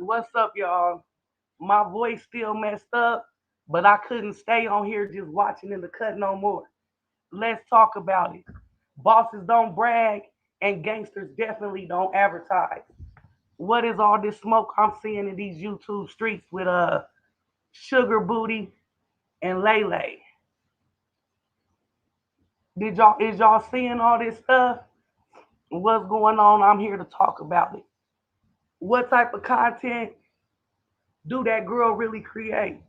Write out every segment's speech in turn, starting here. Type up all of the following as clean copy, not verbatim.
What's up, y'all? My voice still messed up, but I couldn't stay on here just watching in the cut no more. Let's talk about it. Bosses don't brag, and gangsters definitely don't advertise. What is all this smoke I'm seeing in these YouTube streets with Sugar Booty and Lele? Is y'all seeing all this stuff? What's going on? I'm here to talk about it. What type of content do that girl really create?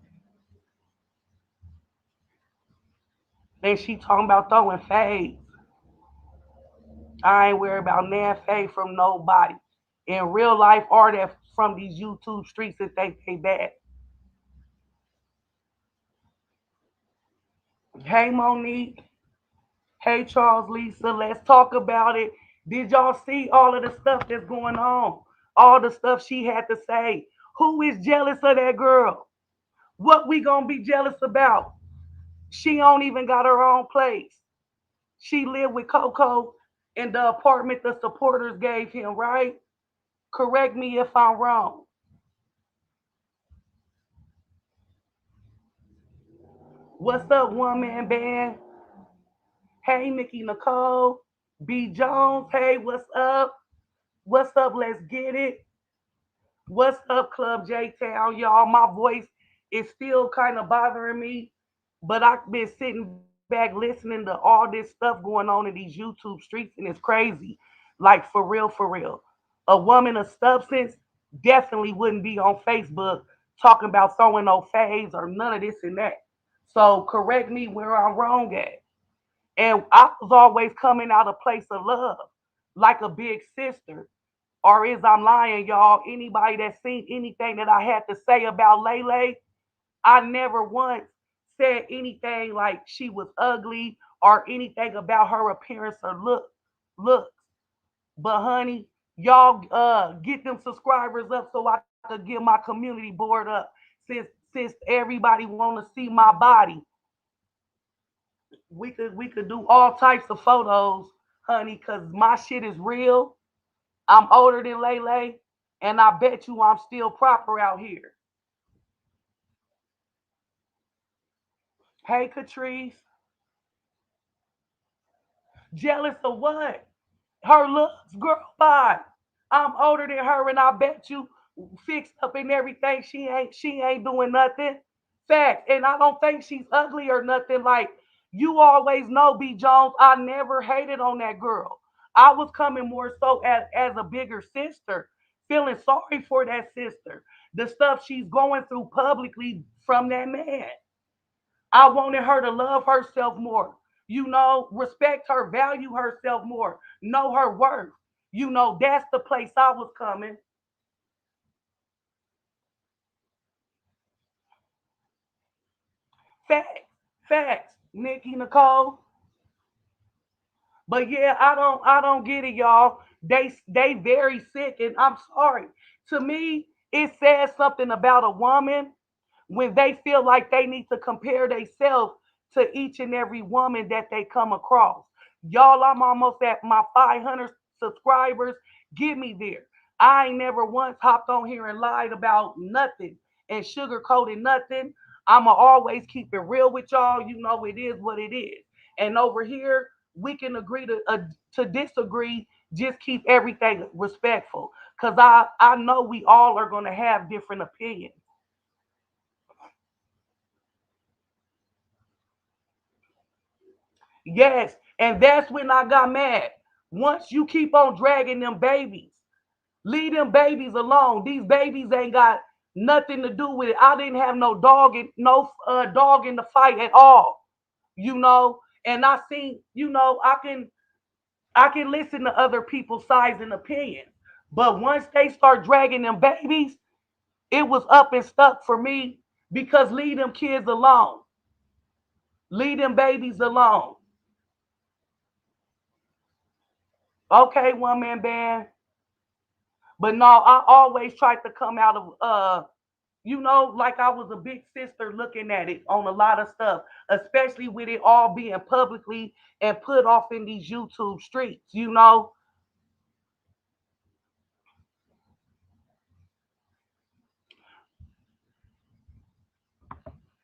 And she talking about throwing fades. I ain't worried about nan fade from nobody. In real life or that from these YouTube streets that they pay back. Hey Monique. Hey Charles Lisa. Let's talk about it. Did y'all see all of the stuff that's going on? All the stuff she had to say. Who is jealous of that girl? What we gonna be jealous about? She don't even got her own place. She lived with Coco in the apartment the supporters gave him, right? Correct me if I'm wrong. What's up, one man band? Hey, Nikki Nicole. B Jones. Hey, what's up? What's up? Let's get it. What's up, Club J Town, y'all? My voice is still kind of bothering me, but I've been sitting back listening to all this stuff going on in these YouTube streets, and it's crazy. Like, for real, for real. A woman of substance definitely wouldn't be on Facebook talking about throwing no fades or none of this and that. So, correct me where I'm wrong at. And I was always coming out of place of love, like a big sister. Or is I'm lying, y'all? Anybody that seen anything that I had to say about Lele, I never once said anything like she was ugly or anything about her appearance or look. But honey, y'all get them subscribers up so I could get my community board up. Since everybody wanna see my body, we could do all types of photos, honey, cause my shit is real. I'm older than Lele, and I bet you I'm still proper out here. Hey, Catrice, jealous of what? Her looks, girl, bye. I'm older than her, and I bet you fixed up and everything. She ain't doing nothing. Fact, and I don't think she's ugly or nothing. Like you always know, B Jones, I never hated on that girl. I was coming more so as a bigger sister, feeling sorry for that sister. The stuff she's going through publicly from that man. I wanted her to love herself more. Respect her, value herself more, know her worth. That's the place I was coming. Facts, facts, Nikki Nicole. But yeah, I don't get it, y'all. They very sick, and I'm sorry. To me, it says something about a woman when they feel like they need to compare themselves to each and every woman that they come across. Y'all, I'm almost at my 500 subscribers. Get me there. I ain't never once hopped on here and lied about nothing and sugarcoated nothing. I'ma always keep it real with y'all. It is what it is. And over here, we can agree to disagree. Just keep everything respectful, cause I know we all are gonna have different opinions. Yes, and that's when I got mad. Once you keep on dragging them babies, leave them babies alone. These babies ain't got nothing to do with it. I didn't have no dog in the fight at all. And I seen, I can listen to other people's sides and opinions. But once they start dragging them babies, it was up and stuck for me because leave them kids alone. Leave them babies alone. Okay, one man band. But no, I always tried to come out of like I was a big sister looking at it on a lot of stuff, especially with it all being publicly and put off in these YouTube streets,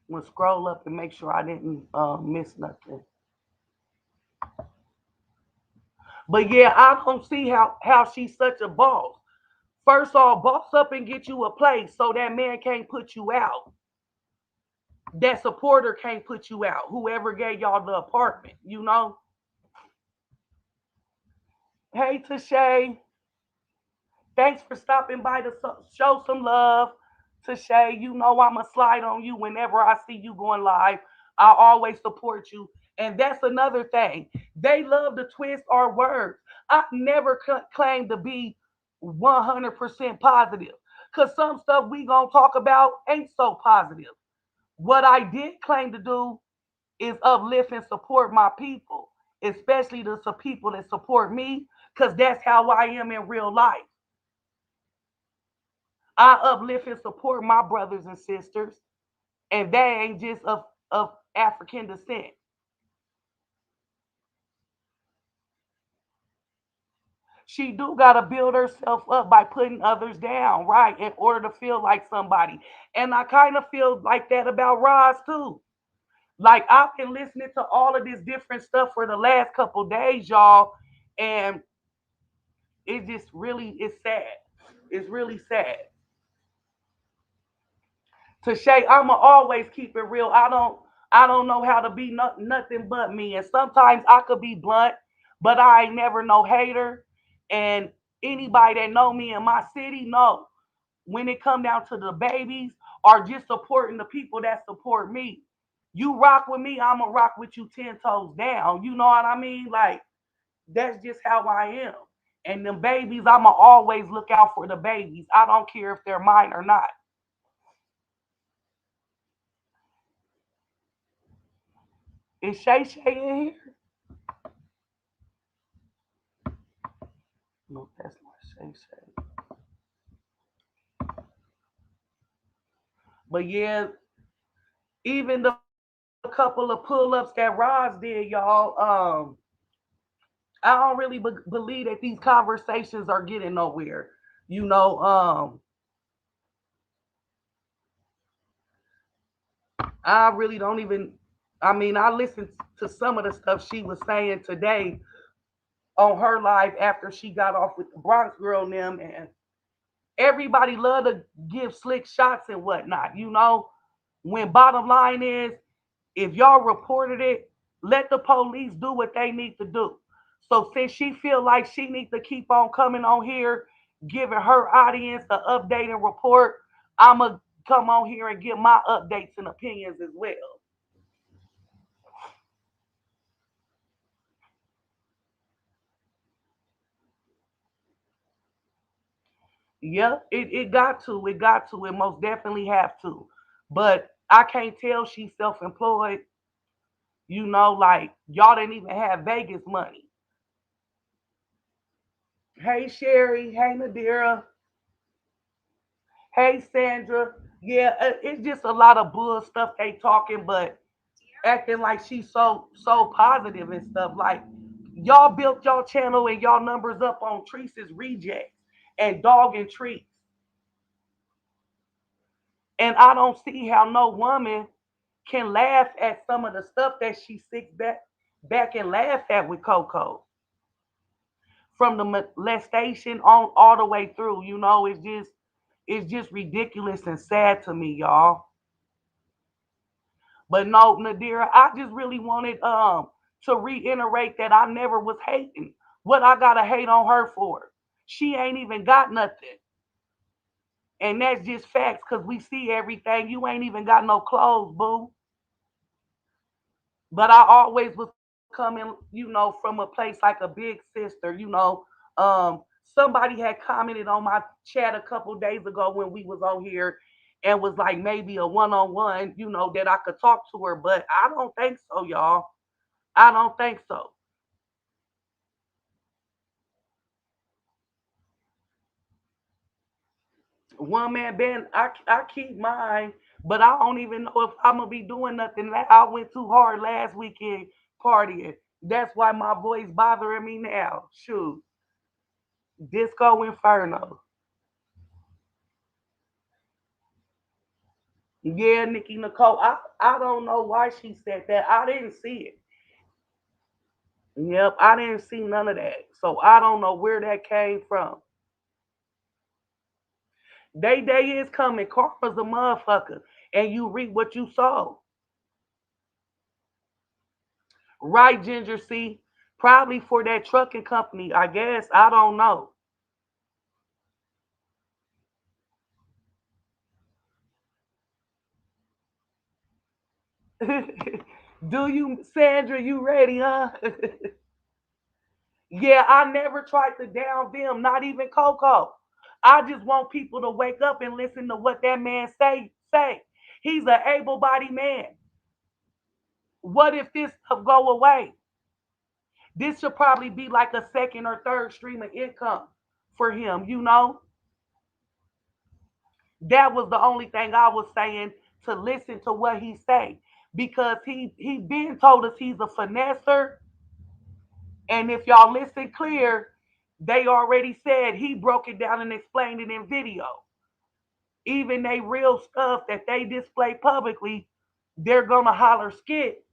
I'm gonna scroll up and make sure I didn't miss nothing. But yeah, I don't see how she's such a boss. First off, boss up and get you a place so that man can't put you out. That supporter can't put you out. Whoever gave y'all the apartment, you know. Hey, Tashay, thanks for stopping by to show some love. Tashay, you know I'ma slide on you whenever I see you going live. I always support you. And that's another thing. They love to twist our words. I never claim to be 100% positive. Because some stuff we gonna talk about ain't so positive. What I did claim to do is uplift and support my people, especially the people that support me, because that's how I am in real life. I uplift and support my brothers and sisters, and they ain't just of African descent. She do gotta build herself up by putting others down, right, in order to feel like somebody. And I kind of feel like that about Roz too. Like I've been listening to all of this different stuff for the last couple days, y'all, and it just really is sad. It's really sad. To Shay, I'ma always keep it real. I don't know how to be nothing but me. And sometimes I could be blunt, but I ain't never no hater. And anybody that know me in my city know when it come down to the babies or just supporting the people that support me. You rock with me, I'ma rock with you 10 toes down. You know what I mean? Like that's just how I am. And the babies, I'ma always look out for the babies. I don't care if they're mine or not. Is Shay Shay in here? No, that's not Shay Shay. But yeah, even the couple of pull-ups that Roz did, y'all, I don't really believe that these conversations are getting nowhere. You know, I really don't even. I mean, I listened to some of the stuff she was saying today on her live after she got off with the Bronx girl and them, and everybody love to give slick shots and whatnot. You know, when bottom line is if y'all reported it, let the police do what they need to do. So since she feel like she needs to keep on coming on here, giving her audience the update and report, I'ma come on here and give my updates and opinions as well. Yeah, it got to. It got to. It most definitely have to. But I can't tell she's self-employed. You know, like y'all didn't even have Vegas money. Hey Sherry, hey Nadira, hey Sandra. Yeah, it's just a lot of bull stuff they talking, but acting like she's so positive and stuff. Like y'all built y'all channel and y'all numbers up on Treese's rejects and dog and treats. And I don't see how no woman can laugh at some of the stuff that she sits back and laugh at with Coco. From the molestation on all the way through. You know, it's just ridiculous and sad to me, y'all. But no, Nadira, I just really wanted to reiterate that I never was hating. What I gotta hate on her for? She ain't even got nothing. And that's just facts because we see everything. You ain't even got no clothes, boo. But I always was coming, from a place like a big sister. Somebody had commented on my chat a couple days ago when we was on here and was like maybe a one-on-one, that I could talk to her, but I don't think so, y'all. I don't think so. One man band, I keep mine, but I don't even know if I'm gonna be doing nothing. I went too hard last weekend partying. That's why my voice bothering me now. Shoot, Disco Inferno. Yeah, Nikki Nicole. I don't know why she said that. I didn't see it. Yep, I didn't see none of that. So I don't know where that came from. Day is coming. Karma's a motherfucker. And you reap what you sow. Right, Ginger C? Probably for that trucking company, I guess. I don't know. Do you, Sandra, you ready, huh? Yeah, I never tried to down them, not even Coco. I just want people to wake up and listen to what that man say. He's an able-bodied man. What if this stuff go away? This should probably be like a second or third stream of income for him. That was the only thing I was saying, to listen to what he say, because he been told us he's a finesser, and if y'all listen clear, they already said he broke it down and explained it in video. Even they real stuff that they display publicly, they're gonna holler skit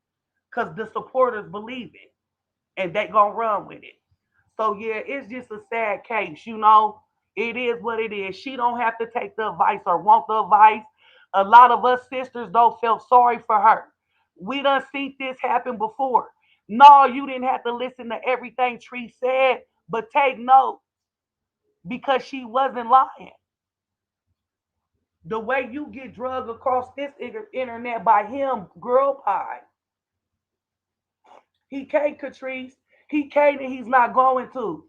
because the supporters believe it and they gonna run with it. So yeah, it's just a sad case. It is what it is. She don't have to take the advice or want the advice. A lot of us sisters don't feel sorry for her. We done seen this happen before. No, you didn't have to listen to everything Tree said, but take note, because she wasn't lying. The way you get drugged across this internet by him, girl pie. He can't, Catrice. He can't, and he's not going to.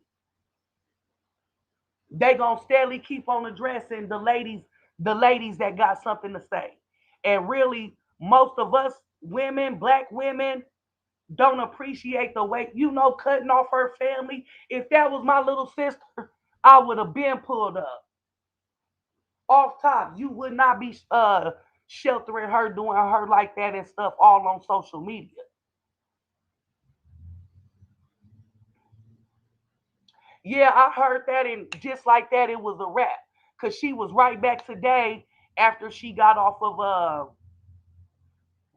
They gonna steadily keep on addressing the ladies that got something to say. And really, most of us women, black women, don't appreciate the way, cutting off her family. If that was my little sister, I would have been pulled up. Off top, you would not be sheltering her, doing her like that and stuff all on social media. Yeah, I heard that, and just like that, it was a wrap. Cause she was right back today after she got off of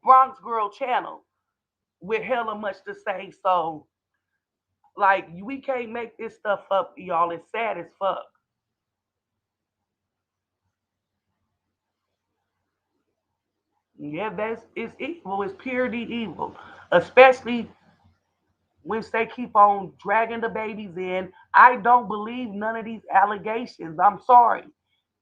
Bronx Girl channel with hella much to say. So like, we can't make this stuff up, y'all. It's sad as fuck. Yeah, it's evil. It's purity evil, especially when they keep on dragging the babies in. I don't believe none of these allegations. I'm sorry.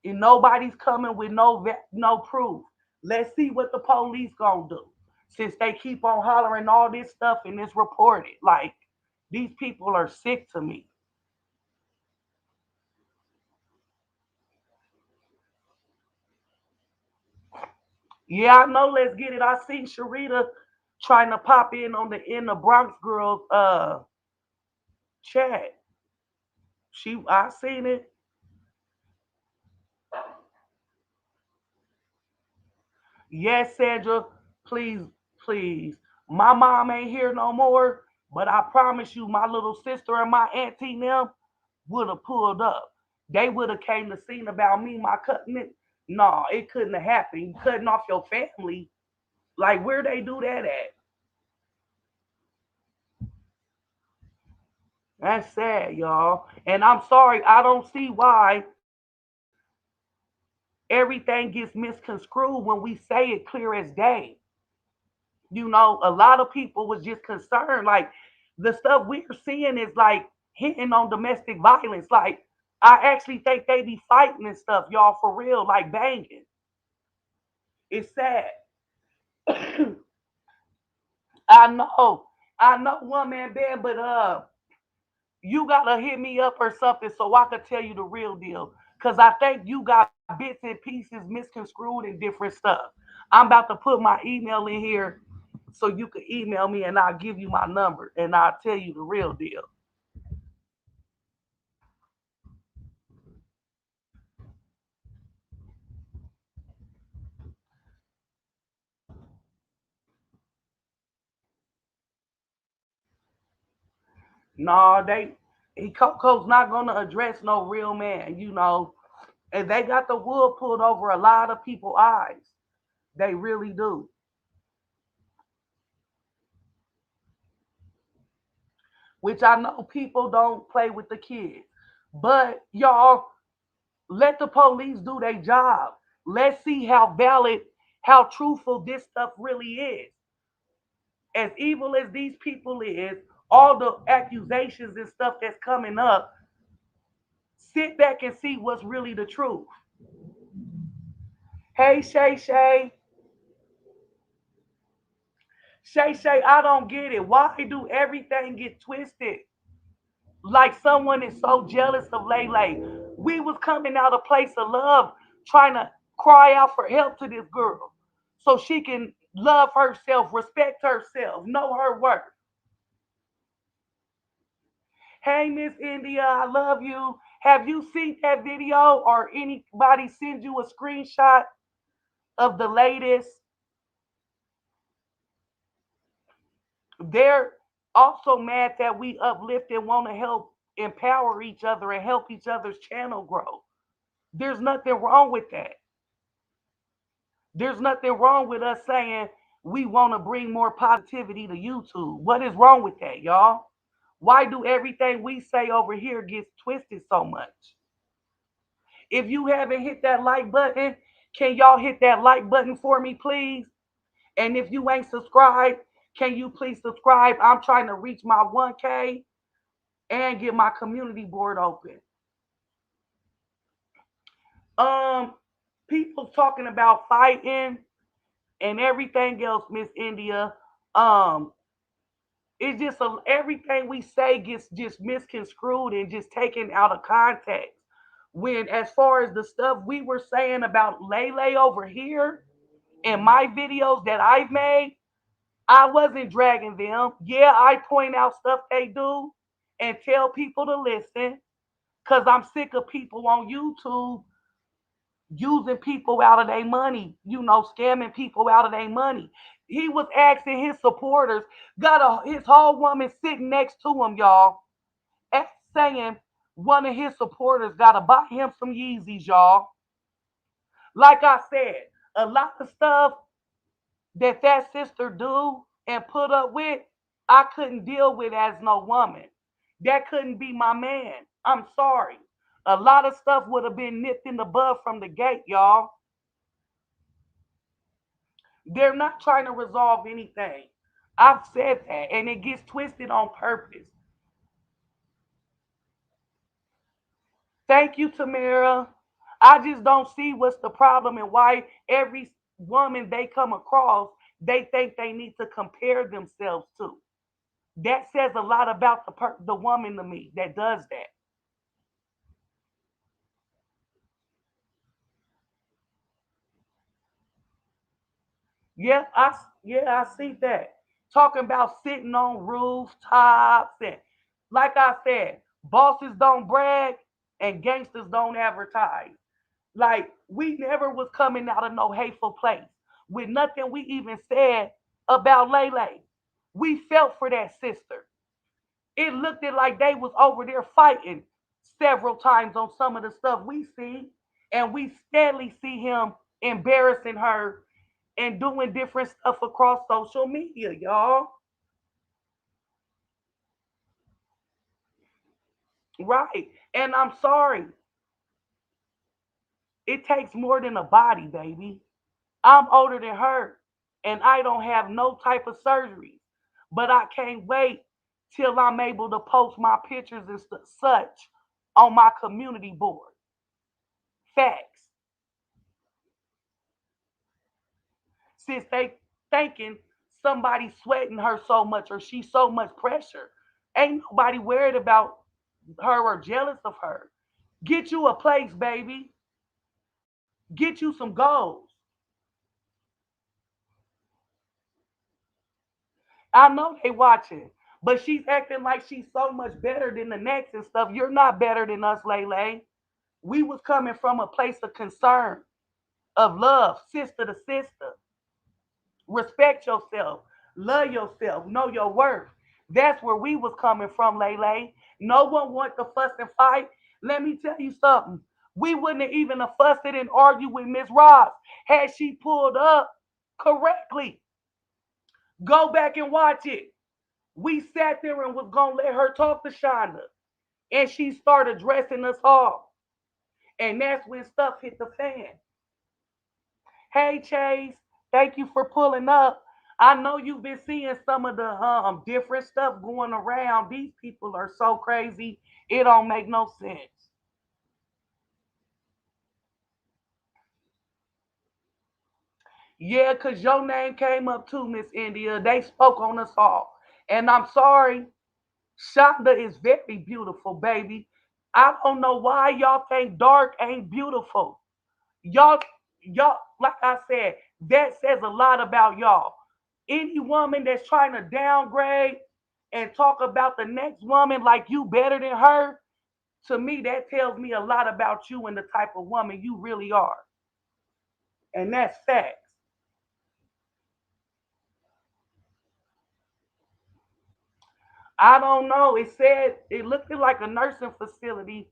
And nobody's coming with no proof. Let's see what the police gonna do. Since they keep on hollering all this stuff and it's reported. Like, these people are sick to me. Yeah, I know, let's get it. I seen Sharita trying to pop in the Bronx Girls chat. I seen it. Yes, Sandra, please, please. My mom ain't here no more, but I promise you, my little sister and my auntie them would have pulled up. They would have came to seen about me, my cutting it. No, it couldn't have happened. You cutting off your family. Like, where they do that at? That's sad, y'all. And I'm sorry, I don't see why everything gets misconstrued when we say it clear as day. A lot of people was just concerned. Like, the stuff we're seeing is like hitting on domestic violence. Like, I actually think they be fighting and stuff, y'all, for real, like banging. It's sad. I know one man band, but you gotta hit me up or something so I could tell you the real deal. Cause I think you got bits and pieces misconstrued and different stuff. I'm about to put my email in here so you can email me and I'll give you my number and I'll tell you the real deal. No, Coco's not gonna address no real man. And they got the wool pulled over a lot of people's eyes. They really do. Which I know people don't play with the kids. But y'all, let the police do their job. Let's see how valid, how truthful this stuff really is. As evil as these people is, all the accusations and stuff that's coming up, sit back and see what's really the truth. Hey Shay Shay, Shay Shay, I don't get it. Why do everything get twisted? Like someone is so jealous of Lele. We was coming out of a place of love, trying to cry out for help to this girl, so she can love herself, respect herself, know her worth. Hey Miss India, I love you. Have you seen that video or anybody send you a screenshot of the latest? They're also mad that we uplift and want to help empower each other and help each other's channel grow. There's nothing wrong with that. There's nothing wrong with us saying we want to bring more positivity to YouTube. What is wrong with that, y'all? Why do everything we say over here gets twisted so much? If you haven't hit that like button, can y'all hit that like button for me, please? And if you ain't subscribed, can you please subscribe? I'm trying to reach my 1K and get my community board open. Um, people talking about fighting and everything else, Miss India. Um, it's just everything we say gets just misconstrued and just taken out of context. When, as far as the stuff we were saying about Lele over here in my videos that I've made, I wasn't dragging them. Yeah, I point out stuff they do and tell people to listen because I'm sick of people on YouTube using people out of their money, scamming people out of their money. He was asking his supporters, his whole woman sitting next to him, y'all, saying one of his supporters got to buy him some Yeezys, y'all. Like I said, a lot of stuff that sister do and put up with, I couldn't deal with as no woman. That couldn't be my man. I'm sorry. A lot of stuff would have been nipped in the bud from the gate, y'all. They're not trying to resolve anything. I've said that, and it gets twisted on purpose. Thank you, Tamara. I just don't see what's the problem and why every woman they come across, they think they need to compare themselves to. That says a lot about the woman to me that does that. Yeah, I see that. Talking about sitting on rooftops and, like I said, bosses don't brag and gangsters don't advertise. Like we never was coming out of no hateful place with nothing we even said about Lele. We felt for that sister. It looked like they was over there fighting several times on some of the stuff we see, and we steadily see him embarrassing her and doing different stuff across social media, y'all. Right. And I'm sorry, it takes more than a body, baby. I'm older than her and I don't have no type of surgeries. But I can't wait till I'm able to post my pictures and such on my community board. Facts. Since they thinking somebody sweating her so much or she's so much pressure. Ain't nobody worried about her or jealous of her. Get you a place, baby. Get you some goals. I know they watching, but she's acting like she's so much better than the next and stuff. You're not better than us, Lele. We was coming from a place of concern, of love, sister to sister. Respect yourself, love yourself, know your worth. That's where we was coming from, Lele. No one want to fuss and fight. Let me tell you something. We wouldn't have even have fussed it and argued with Miss Ross had she pulled up correctly. Go back and watch it. We sat there and was gonna let her talk to Shonda, and she started dressing us all, and that's when stuff hit the fan. Hey Chase, thank you for pulling up. I know you've been seeing some of the different stuff going around. These people are so crazy, it don't make no sense. Yeah, cause your name came up too, Miss India. They spoke on us all, and I'm sorry. Shonda is very beautiful, baby. I don't know why y'all think dark ain't beautiful. Y'all, y'all, like I said, that says a lot about y'all. Any woman that's trying to downgrade and talk about the next woman like you better than her, to me, that tells me a lot about you and the type of woman you really are. And that's facts. I don't know. It said it looked like a nursing facility,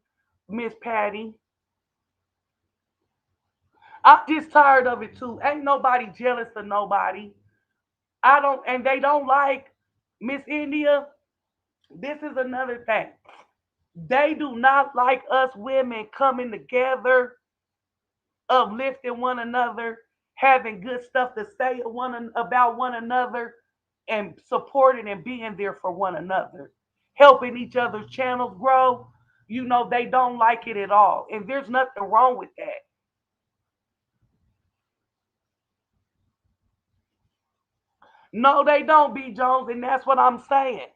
Miss Patty. I'm just tired of it too. Ain't nobody jealous of nobody. I don't, and they don't like Miss India. This is another thing. They do not like us women coming together, uplifting one another, having good stuff to say about one another, and supporting and being there for one another, helping each other's channels grow. You know, they don't like it at all. And there's nothing wrong with that. No, they don't, B. Jones, and that's what I'm saying.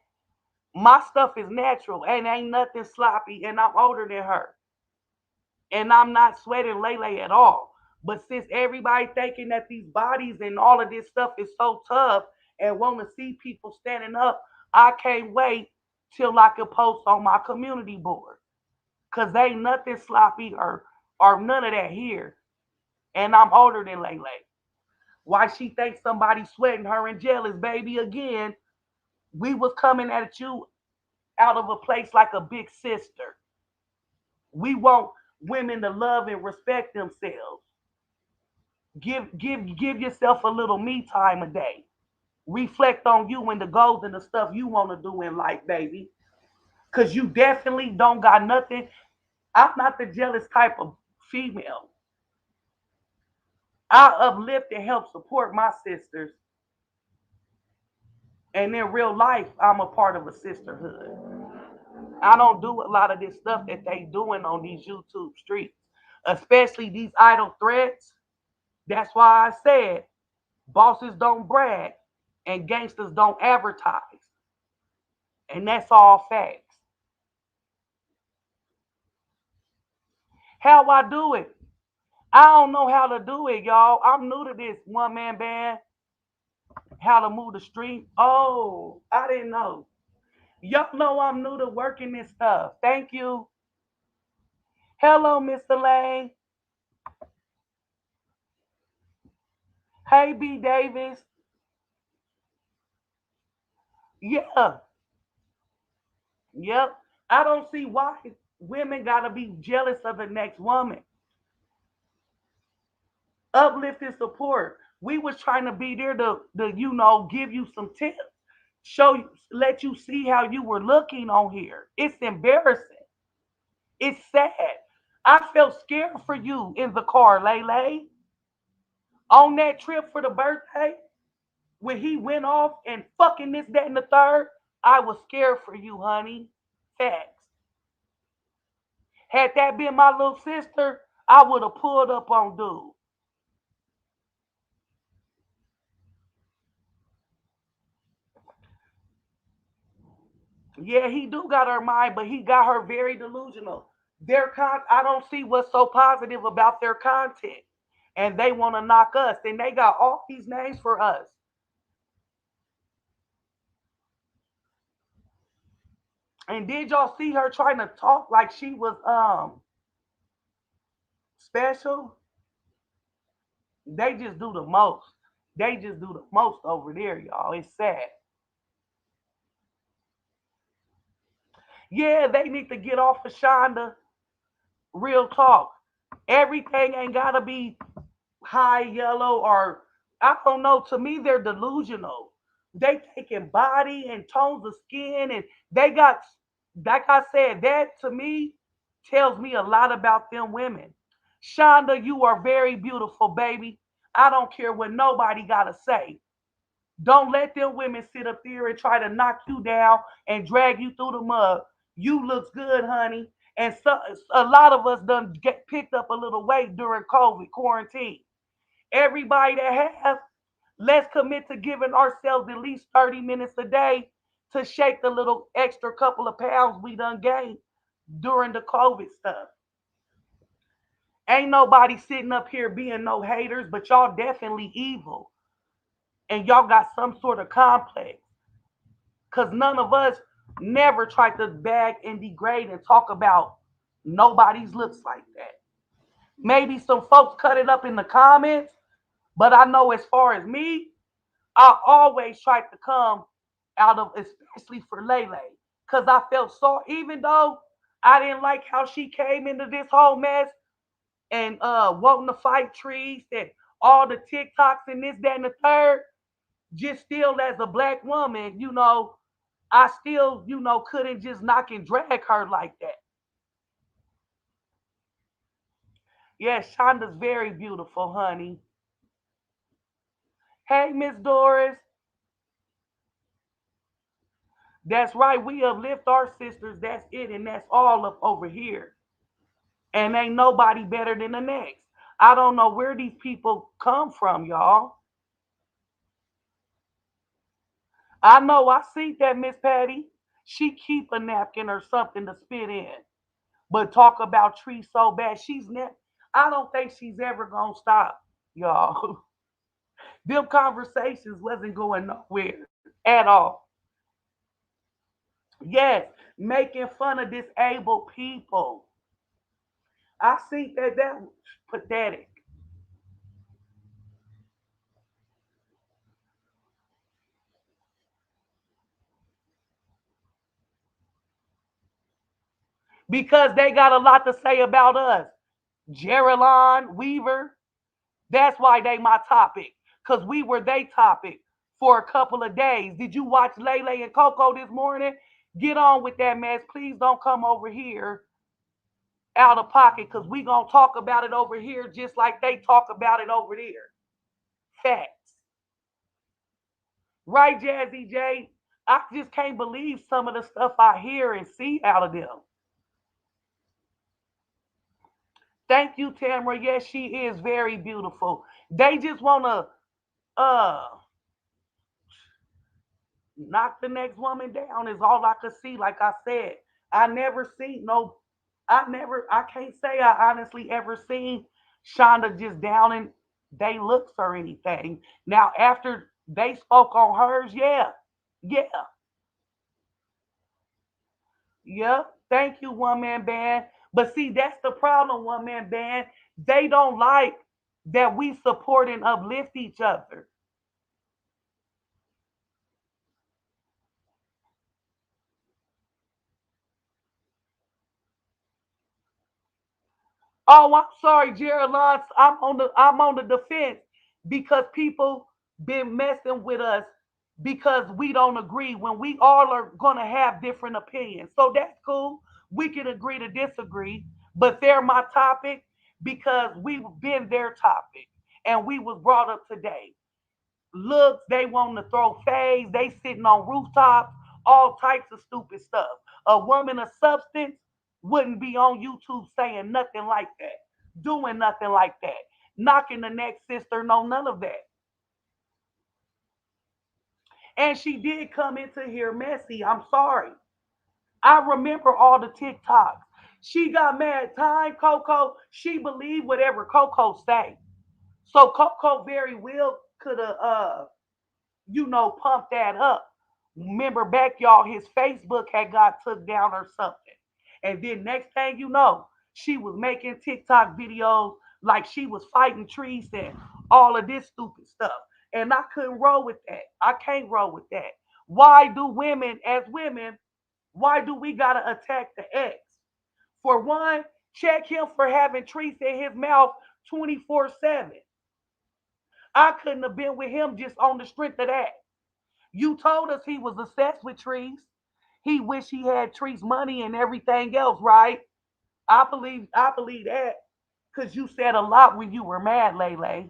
My stuff is natural and ain't nothing sloppy, and I'm older than her. And I'm not sweating Lele at all. But since everybody thinking that these bodies and all of this stuff is so tough and want to see people standing up, I can't wait till I can post on my community board. Cause ain't nothing sloppy or none of that here. And I'm older than Lele. Why she thinks somebody sweating her and jealous, baby? Again, we was coming at you out of a place like a big sister. We want women to love and respect themselves. Give yourself a little me time a day. Reflect on you and the goals and the stuff you want to do in life, baby. Cause you definitely don't got nothing. I'm not the jealous type of female. I uplift and help support my sisters. And in real life, I'm a part of a sisterhood. I don't do a lot of this stuff that they doing on these YouTube streets, especially these idle threats. That's why I said bosses don't brag and gangsters don't advertise. And that's all facts. How I do it? I don't know how to do it, y'all. I'm new to this one man band. How to move the street. Oh, I didn't know. Y'all know I'm new to working this stuff. Thank you. Hello, Mr. Lane. Hey, B. Davis. Yeah. Yep. I don't see why women gotta be jealous of the next woman. Uplift and support. We was trying to be there to give you some tips, show you, let you see how you were looking on here. It's embarrassing. It's sad. I felt scared for you in the car, Lele, on that trip for the birthday when he went off and fucking this, that, and the third. I was scared for you, honey. Facts. Had that been my little sister, I would have pulled up on dude. Yeah, he do got her mind, but he got her very delusional. I don't see what's so positive about their content. And they want to knock us. And they got all these names for us. And did y'all see her trying to talk like she was special? They just do the most. They just do the most over there, y'all. It's sad. Yeah, they need to get off of Shonda. Real talk. Everything ain't gotta be high yellow or I don't know. To me, they're delusional. They taking body and tones of skin, and they got, like I said, that to me tells me a lot about them women. Shonda, you are very beautiful, baby. I don't care what nobody gotta say. Don't let them women sit up there and try to knock you down and drag you through the mud. You looks good, honey. And so a lot of us done get picked up a little weight during COVID quarantine. Everybody that has, let's commit to giving ourselves at least 30 minutes a day to shake the little extra couple of pounds we done gained during the COVID stuff. Ain't nobody sitting up here being no haters, but y'all definitely evil. And y'all got some sort of complex. Because none of us never tried to bag and degrade and talk about nobody's looks like that. Maybe some folks cut it up in the comments, but I know as far as me, I always tried to come out of, especially for Lele, because I felt so, even though I didn't like how she came into this whole mess and wanting to fight trees and all the TikToks and this, that, and the third, just still as a black woman, I still, couldn't just knock and drag her like that. Yes, Shonda's very beautiful, honey. Hey, Miss Doris. That's right. We uplift our sisters. That's it. And that's all up over here. And ain't nobody better than the next. I don't know where these people come from, y'all. I know I see that Miss Patty. She keep a napkin or something to spit in. But talk about trees so bad. I don't think she's ever gonna stop, y'all. Them conversations wasn't going nowhere at all. Yes, making fun of disabled people. I think that was pathetic. Because they got a lot to say about us. Geraldine Weaver, that's why they my topic. Because we were they topic for a couple of days. Did you watch Lele and Coco this morning? Get on with that mess. Please don't come over here out of pocket because we going to talk about it over here just like they talk about it over there. Facts. Right, Jazzy J? I just can't believe some of the stuff I hear and see out of them. Thank you, Tamara. Yes, she is very beautiful. They just want to knock the next woman down is all I could see. Like I said, I never seen no, I can't say I honestly ever seen Shonda just downing they looks or anything. Now, after they spoke on hers, yeah, yeah, yeah. Thank you, one man band. But see, that's the problem, one man band. They don't like that we support and uplift each other. Oh, I'm sorry, Jared Lance. I'm on the defense because people been messing with us because we don't agree when we all are gonna have different opinions. So that's cool. We can agree to disagree, but they're my topic because we've been their topic and we was brought up today. Looks, they want to throw fades, they sitting on rooftops, all types of stupid stuff. A woman of substance wouldn't be on YouTube saying nothing like that, doing nothing like that, knocking the next sister, no, none of that. And she did come into here messy. I'm sorry. I remember all the TikToks. She got mad time, Coco. She believed whatever Coco say. So Coco very well could have pump that up. Remember back, y'all, his Facebook had got took down or something. And then next thing you know, she was making TikTok videos like she was fighting trees and all of this stupid stuff. And I couldn't roll with that. I can't roll with that. Why do women, as women, why do we gotta attack the ex? For one, check him for having treats in his mouth 24/7. I couldn't have been with him just on the strength of that. You told us he was obsessed with trees. He wished he had trees money and everything else, right? I believe that. Cause you said a lot when you were mad, Lele.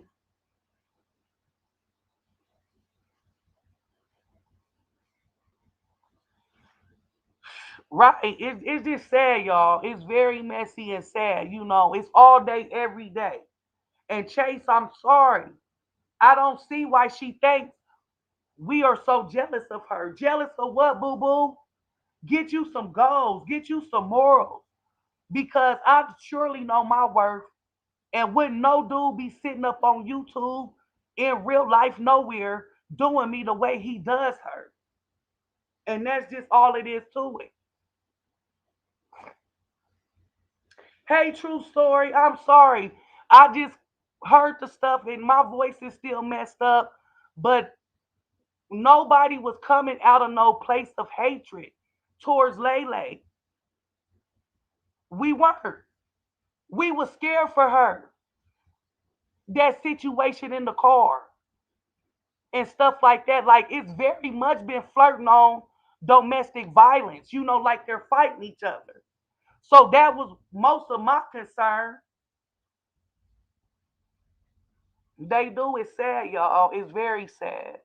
Right. It's just sad, y'all. It's very messy and sad. It's all day, every day. And Chase, I'm sorry. I don't see why she thinks we are so jealous of her. Jealous of what, boo boo? Get you some goals, get you some morals. Because I surely know my worth. And wouldn't no dude be sitting up on YouTube in real life nowhere doing me the way he does her? And that's just all it is to it. Hey, true story, I'm sorry. I just heard the stuff and my voice is still messed up, but nobody was coming out of no place of hatred towards Lele. We weren't. We were scared for her. That situation in the car and stuff like that. Like it's very much been flirting on domestic violence, like they're fighting each other. So that was most of my concern. They do. It's sad, y'all. It's very sad.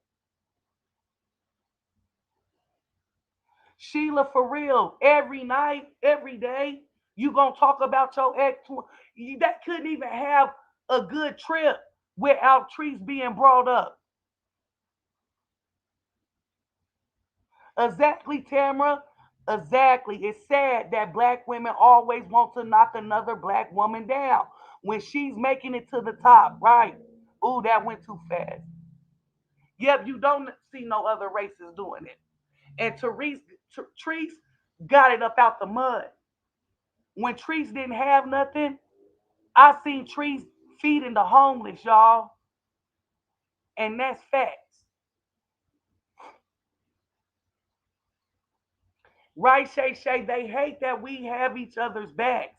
Sheila, for real, every night, every day, you gonna talk about your ex. That couldn't even have a good trip without trees being brought up. Exactly, Tamara. Exactly. It's sad that black women always want to knock another black woman down when she's making it to the top, right? Ooh, that went too fast. Yep, you don't see no other races doing it. And Therese got it up out the mud. When Therese didn't have nothing, I seen Therese feeding the homeless, y'all. And that's facts. Right, Shay Shay? They hate that we have each other's backs,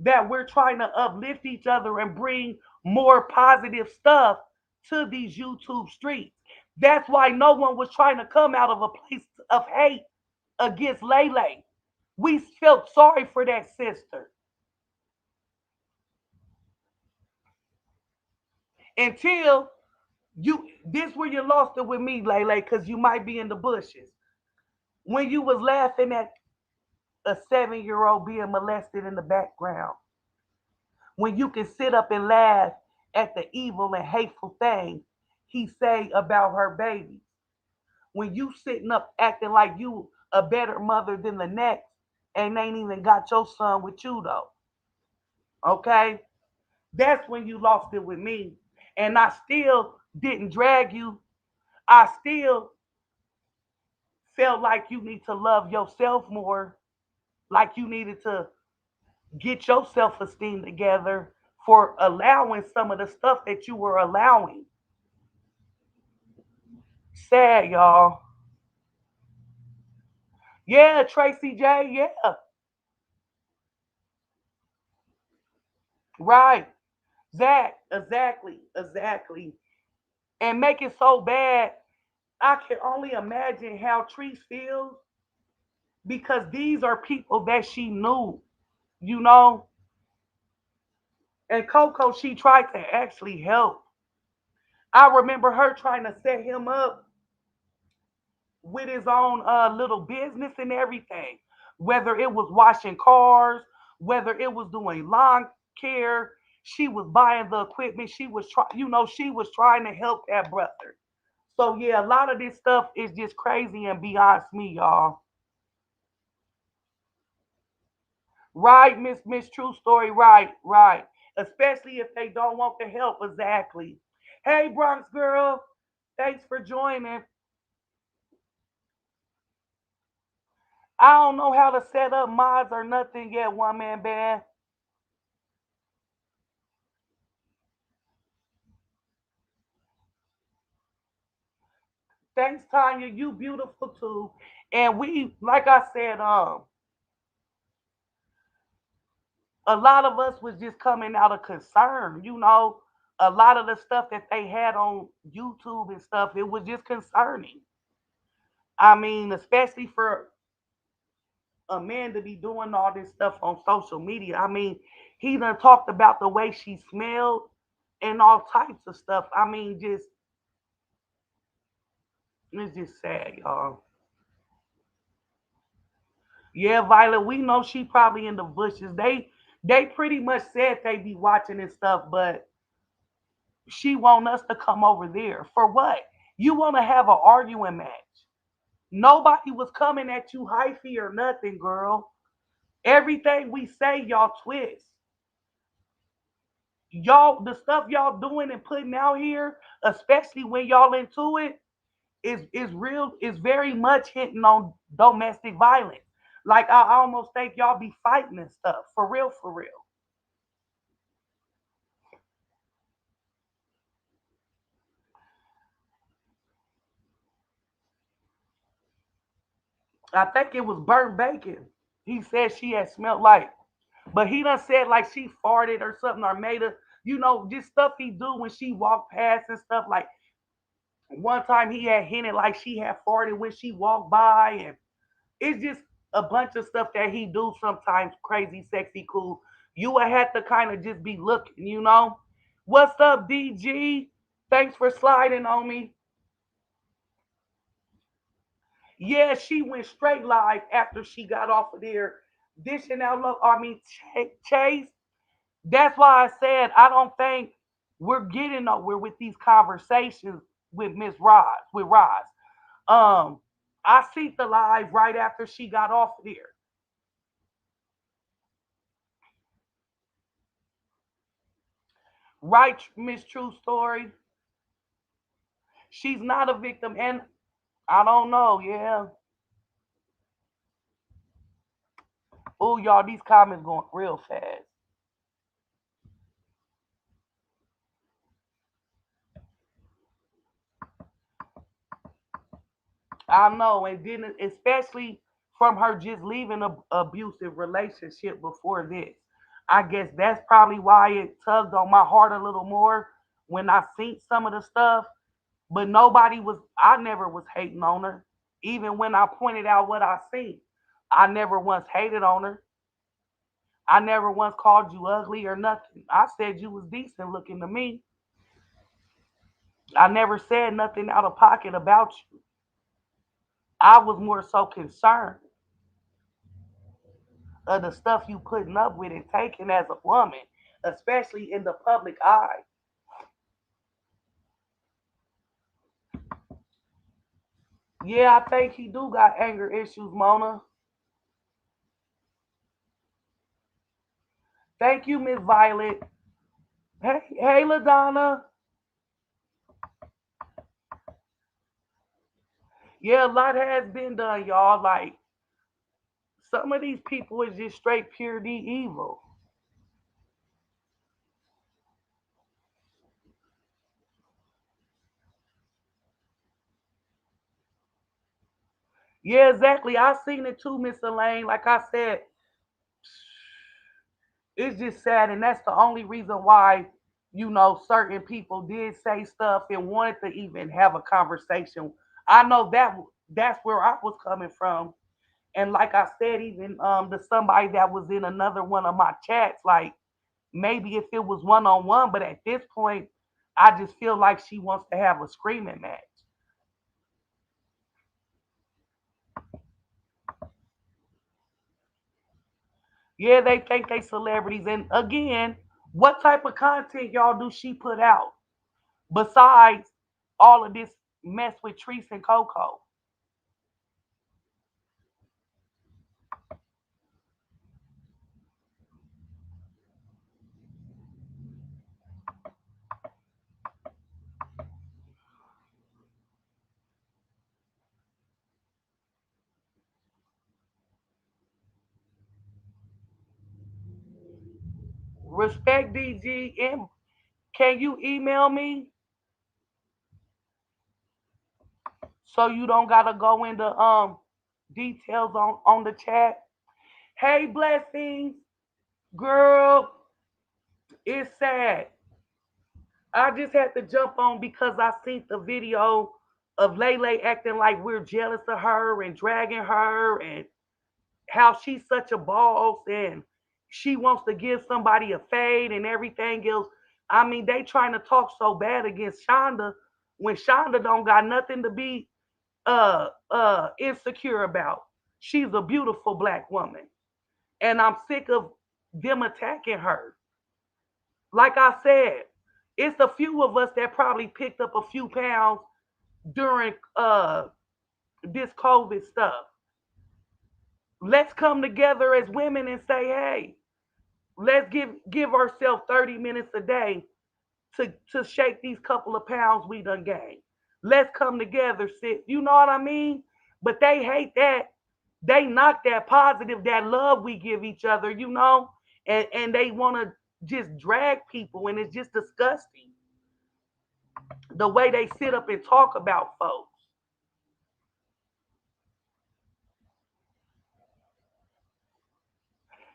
that we're trying to uplift each other and bring more positive stuff to these YouTube streets. That's why no one was trying to come out of a place of hate against Lele. We felt sorry for that sister until this where you lost it with me, Lele, because you might be in the bushes. When you was laughing at a 7-year old being molested in the background, when you can sit up and laugh at the evil and hateful thing he say about her baby, when you sitting up acting like you a better mother than the next and ain't even got your son with you though, okay? That's when you lost it with me. And I still didn't drag you. I still felt like you need to love yourself more, like you needed to get your self-esteem together for allowing some of the stuff that you were allowing. Sad, y'all. Yeah, Tracy J. Yeah, right. Zach, exactly, exactly. And make it so bad. I can only imagine how Treese feels because these are people that she knew, you know. And Coco, she tried to actually help. I remember her trying to set him up with his own little business and everything, whether it was washing cars, whether it was doing lawn care. She was buying the equipment. She was trying to help that brother. So yeah, a lot of this stuff is just crazy and beyond me, y'all. Right, Miss True Story. Right, right. Especially if they don't want the help. Exactly. Hey, Bronx girl. Thanks for joining. I don't know how to set up mods or nothing yet, one man band. Thanks, Tanya. You beautiful too. And we, like I said, a lot of us was just coming out of concern, A lot of the stuff that they had on YouTube and stuff, it was just concerning. I mean, especially for a man to be doing all this stuff on social media. I mean, he done talked about the way she smelled and all types of stuff. I mean, just it's just sad, y'all. Yeah, Violet, we know she probably in the bushes. They pretty much said they be watching and stuff, but she want us to come over there. For what? You want to have an arguing match. Nobody was coming at you hyphy or nothing, girl. Everything we say, y'all twist. Y'all, the stuff y'all doing and putting out here, especially when y'all into it, is real, is very much hitting on domestic violence. Like I almost think y'all be fighting and stuff. For real, for real. I think it was burnt bacon. He said she had smelled like, but he done said like she farted or something or made a, just stuff he do when she walked past and stuff. Like one time he had hinted like she had farted when she walked by, and it's just a bunch of stuff that he do sometimes. Crazy, sexy, cool. You would have to kind of just be looking. What's up, DG? Thanks for sliding on me. Yeah, she went straight live after she got off of there, dishing out love. I mean, Chase. That's why I said I don't think we're getting nowhere with these conversations with Miss Roz, with Roz. Um, I see the live right after she got off of there. Right, Miss True Story. She's not a victim, and I don't know. Yeah. Oh, y'all, these comments going real fast. I know, and then especially from her just leaving a abusive relationship before this. I guess that's probably why it tugged on my heart a little more when I seen some of the stuff. But nobody was. I never was hating on her, even when I pointed out what I seen. I never once hated on her. I never once called you ugly or nothing. I said you was decent looking to me. I never said nothing out of pocket about you. I was more so concerned of the stuff you putting up with and taking as a woman, especially in the public eye. Yeah, I think he do got anger issues, Mona. Thank you, Miss Violet. Hey, LaDonna. Yeah, a lot has been done, y'all. Like some of these people is just straight pure D evil. Yeah, exactly. I seen it too, Miss Elaine. Like I said, it's just sad, and that's the only reason why certain people did say stuff and wanted to even have a conversation. I know that's where I was coming from, and like I said, even to somebody that was in another one of my chats, like maybe if it was one on one, but at this point, I just feel like she wants to have a screaming match. Yeah, they think they celebrities, and again, what type of content y'all do she put out besides all of this mess with Treese and Coco? Respect DG. And can you email me so you don't gotta go into details on the chat? Hey, blessings, girl. It's sad. I just had to jump on because I seen the video of Lele acting like we're jealous of her and dragging her and how she's such a boss and she wants to give somebody a fade and everything else. I mean, they trying to talk so bad against Shonda when Shonda don't got nothing to be insecure about. She's a beautiful black woman. And I'm sick of them attacking her. Like I said, it's a few of us that probably picked up a few pounds during this COVID stuff. Let's come together as women and say, hey, let's give ourselves 30 minutes a day to shake these couple of pounds we done gained. Let's come together, sis. You know what I mean? But they hate that. They knock that positive, that love we give each other, and they want to just drag people, and it's just disgusting the way they sit up and talk about folks.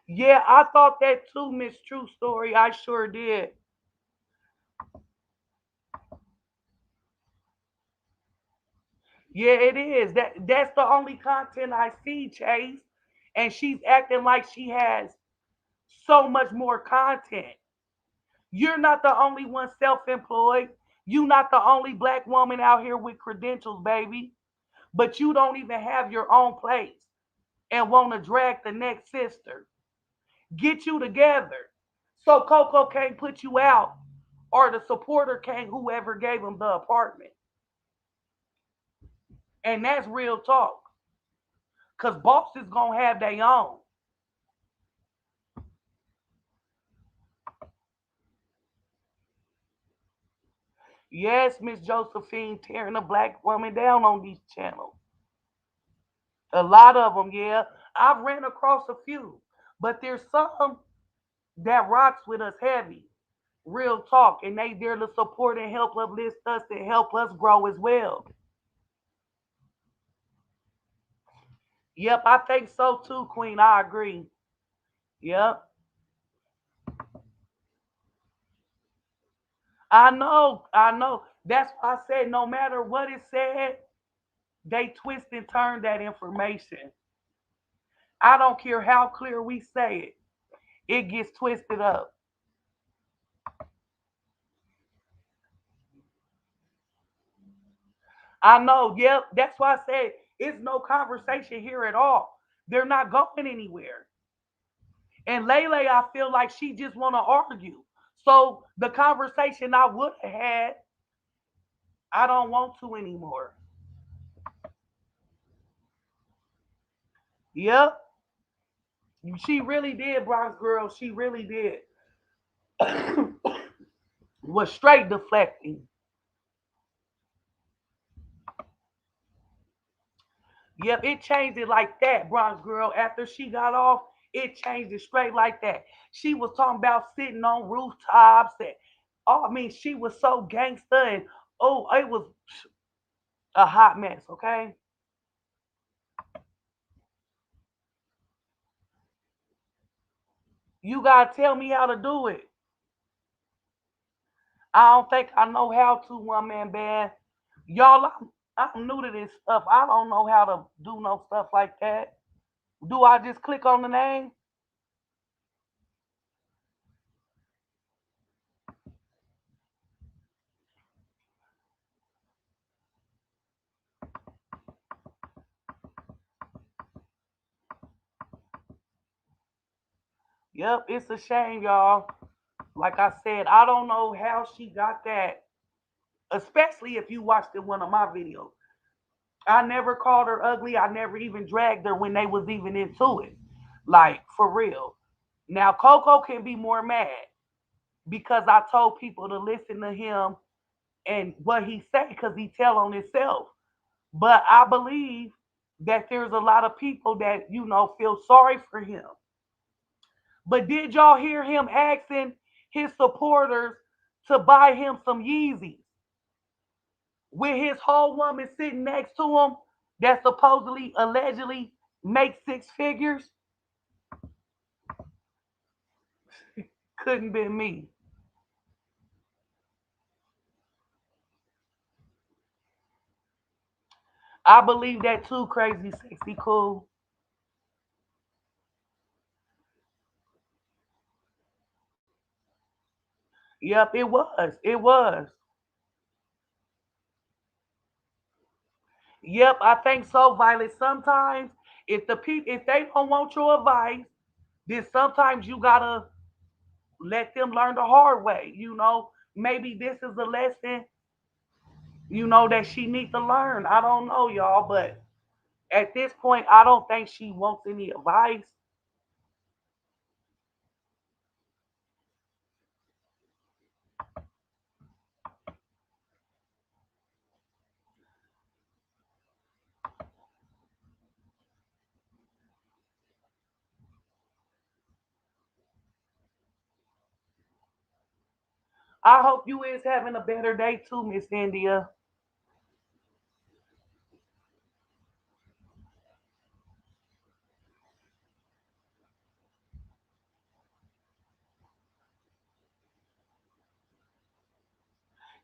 Yeah, I thought that too, Miss True Story. I sure did. Yeah, it is. That's the only content I see, Chase. And she's acting like she has so much more content. You're not the only one self-employed. You're not the only black woman out here with credentials, baby. But you don't even have your own place and want to drag the next sister. Get you together. So Coco can't put you out or the supporter can't whoever gave him the apartment. And that's real talk. Cause bosses gonna have their own. Yes, Miss Josephine tearing a black woman down on these channels. A lot of them, yeah. I've ran across a few, but there's some that rocks with us heavy. Real talk, and they there to support and help uplift us and help us grow as well. Yep, I think so too, Queen. I agree. Yep, I know, I know. That's why I said no matter what it said, they twist and turn that information. I don't care how clear we say it gets twisted up. I know, yep. That's why I said it's no conversation here at all. They're not going anywhere. And Lele, I feel like she just want to argue. So the conversation I would have had, I don't want to anymore. Yep, she really did, Bronx girl. She really did. Was straight deflecting. Yep, it changed it like that, Bronx girl. After she got off, it changed it straight like that. She was talking about sitting on rooftops and oh, I mean, she was so gangsta and oh, it was a hot mess. Okay, you gotta tell me how to do it. I don't think I know how to one man band. Y'all, I'm new to this stuff. I don't know how to do no stuff like that. Do I just click on the name? Yep, it's a shame, y'all. Like I said, I don't know how she got that, especially if you watched in one of my videos. I never called her ugly. I never even dragged her when they was even into it. Like, for real. Now, Coco can be more mad because I told people to listen to him and what he say because he tell on himself. But I believe that there's a lot of people that, feel sorry for him. But did y'all hear him asking his supporters to buy him some Yeezys with his whole woman sitting next to him that supposedly, allegedly makes six figures? Couldn't be me. I believe that too, crazy, sexy, cool. Yep, it was. It was. Yep, I think so, Violet. Sometimes if the people if they don't want your advice, then sometimes you gotta let them learn the hard way. Maybe this is a lesson, that she needs to learn. I don't know, y'all, but at this point, I don't think she wants any advice. I hope you is having a better day too, Miss India.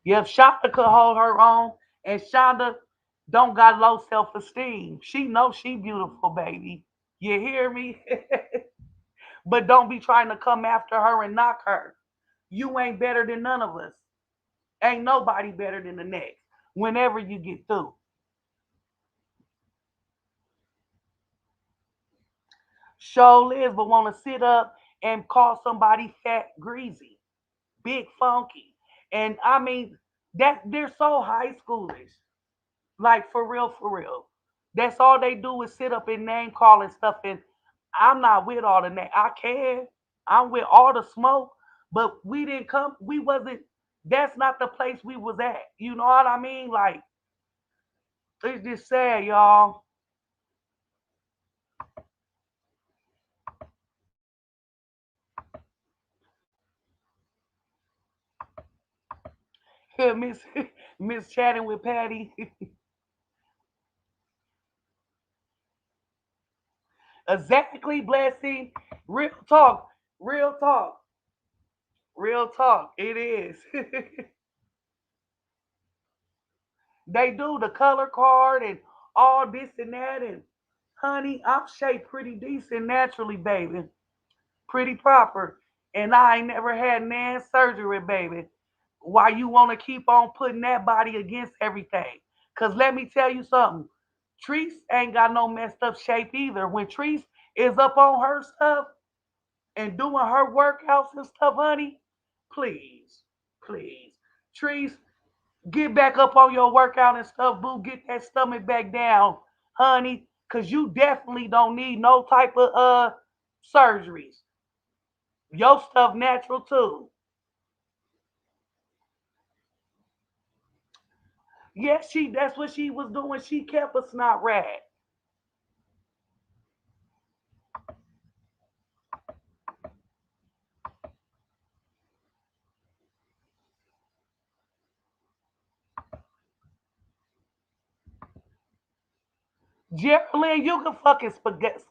Yeah, if Shonda could hold her own, and Shonda don't got low self-esteem. She knows she beautiful, baby. You hear me? But don't be trying to come after her and knock her. You ain't better than none of us. Ain't nobody better than the next. Whenever you get through. Show lives, but want to sit up and call somebody fat, greasy, big, funky. And I mean, that they're so high schoolish. Like for real, for real. That's all they do is sit up and name call and stuff. And I'm not with all the name. I can. I'm with all the smoke, but we didn't come. We wasn't. That's not the place we was at. You know what I mean? Like it's just sad, y'all. Miss Miss chatting with Patty. Exactly, blessing. Real talk. Real talk. Real talk. It is. They do the color card and all this and that. And honey, I'm shaped pretty decent naturally, baby. Pretty proper. And I ain't never had nan surgery, baby. Why you want to keep on putting that body against everything? Because let me tell you something. Treese ain't got no messed up shape either. When Treese is up on her stuff and doing her workouts and stuff, honey, please, please. Treese, get back up on your workout and stuff, boo. Get that stomach back down, honey, because you definitely don't need no type of surgeries. Your stuff natural too. Yes, that's what she was doing. She kept a snot rat. Geraldine, you can fucking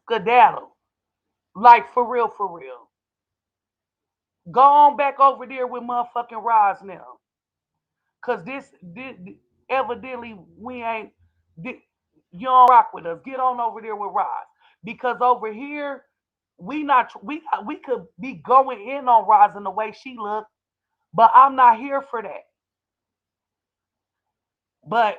skedaddle. Like for real, for real. Go on back over there with motherfucking Roz now. Cause this evidently we ain't you don't rock with us. Get on over there with Roz. Because over here, we could be going in on Roz in the way she look, but I'm not here for that. But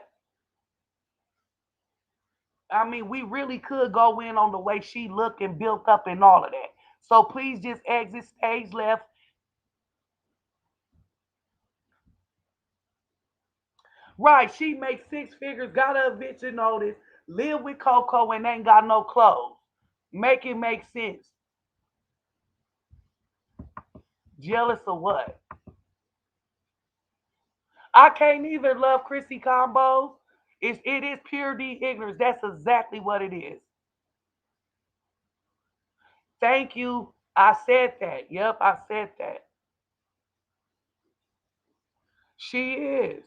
I mean, we really could go in on the way she looked and built up and all of that. So please just exit stage left. Right, she makes six figures, got a eviction notice, live with Coco and ain't got no clothes. Make it make sense. Jealous of what? I can't either love Chrissy combos. It is pure D ignorance. That's exactly what it is. Thank you. I said that. Yep, I said that. She is.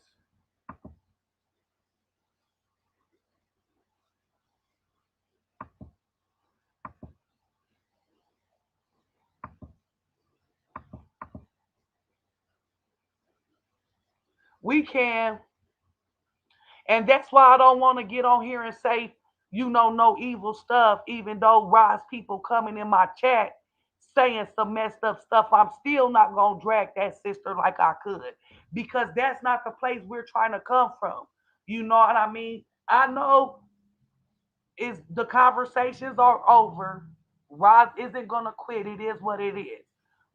We can. And that's why I don't want to get on here and say, no evil stuff, even though Rod's people coming in my chat saying some messed up stuff. I'm still not going to drag that sister like I could because that's not the place we're trying to come from. You know what I mean? I know is the conversations are over. Rod isn't going to quit. It is what it is.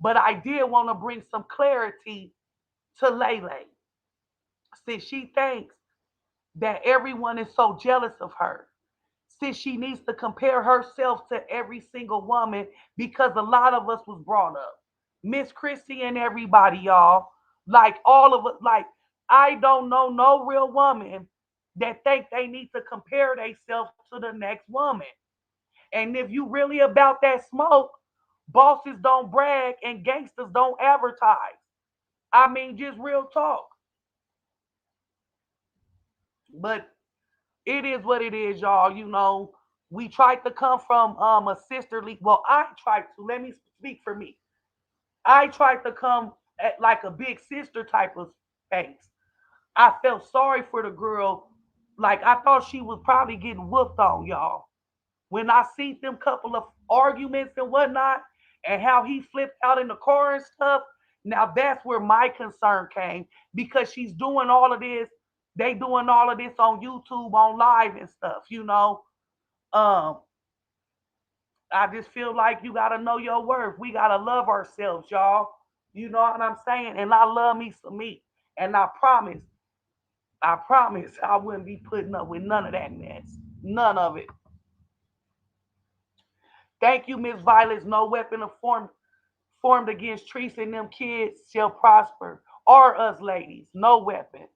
But I did want to bring some clarity to Lele since she thinks that everyone is so jealous of her, since she needs to compare herself to every single woman because a lot of us was brought up. Miss Christie and everybody, y'all. Like all of us, like I don't know no real woman that think they need to compare themselves to the next woman. And if you really about that smoke, bosses don't brag and gangsters don't advertise. I mean, just real talk. But it is what it is, y'all. We tried to come from a sisterly. Well, I tried to. Let me speak for me. I tried to come at like a big sister type of space. I felt sorry for the girl. Like I thought she was probably getting whooped on, y'all. When I see them couple of arguments and whatnot, and how he flipped out in the car and stuff, now that's where my concern came because she's doing all of this. They doing all of this on YouTube, on live and stuff. Um, I just feel like you gotta know your worth. We gotta love ourselves, y'all. You know what I'm saying? And I love me some me. And I promise I wouldn't be putting up with none of that mess. None of it. Thank you, Miss Violence. No weapon of formed against Teresa and them kids shall prosper. Or us ladies. No weapon.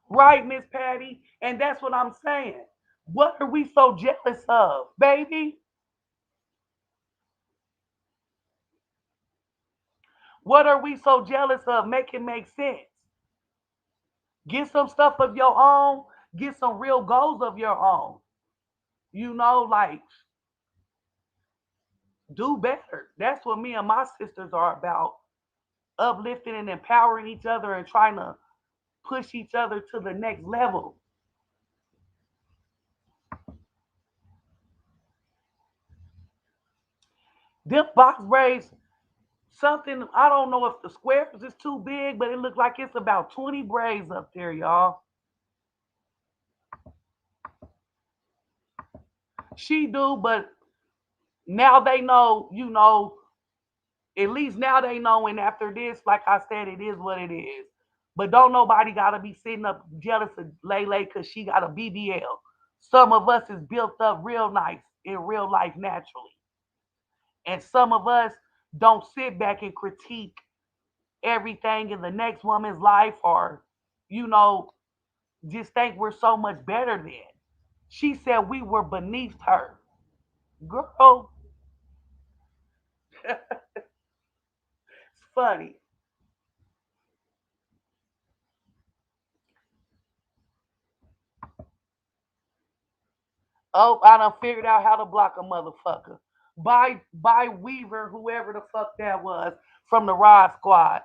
Right, Miss Patty? And that's what I'm saying. What are we so jealous of, baby? What are we so jealous of? Make it make sense. Get some stuff of your own. Get some real goals of your own. Like do better. That's what me and my sisters are about. Uplifting and empowering each other and trying to push each other to the next level. Them box braids, something, I don't know if the squares is too big, but it looks like it's about 20 braids up there, y'all. She do, but now they know, at least now they know, and after this, like I said, it is what it is. But don't nobody gotta be sitting up jealous of Lele because she got a BBL. Some of us is built up real nice in real life naturally. And some of us don't sit back and critique everything in the next woman's life or, you know, just think we're so much better than. She said we were beneath her. Girl, it's funny. Oh, I done figured out how to block a motherfucker. By Weaver, whoever the fuck that was from the Rod Squad.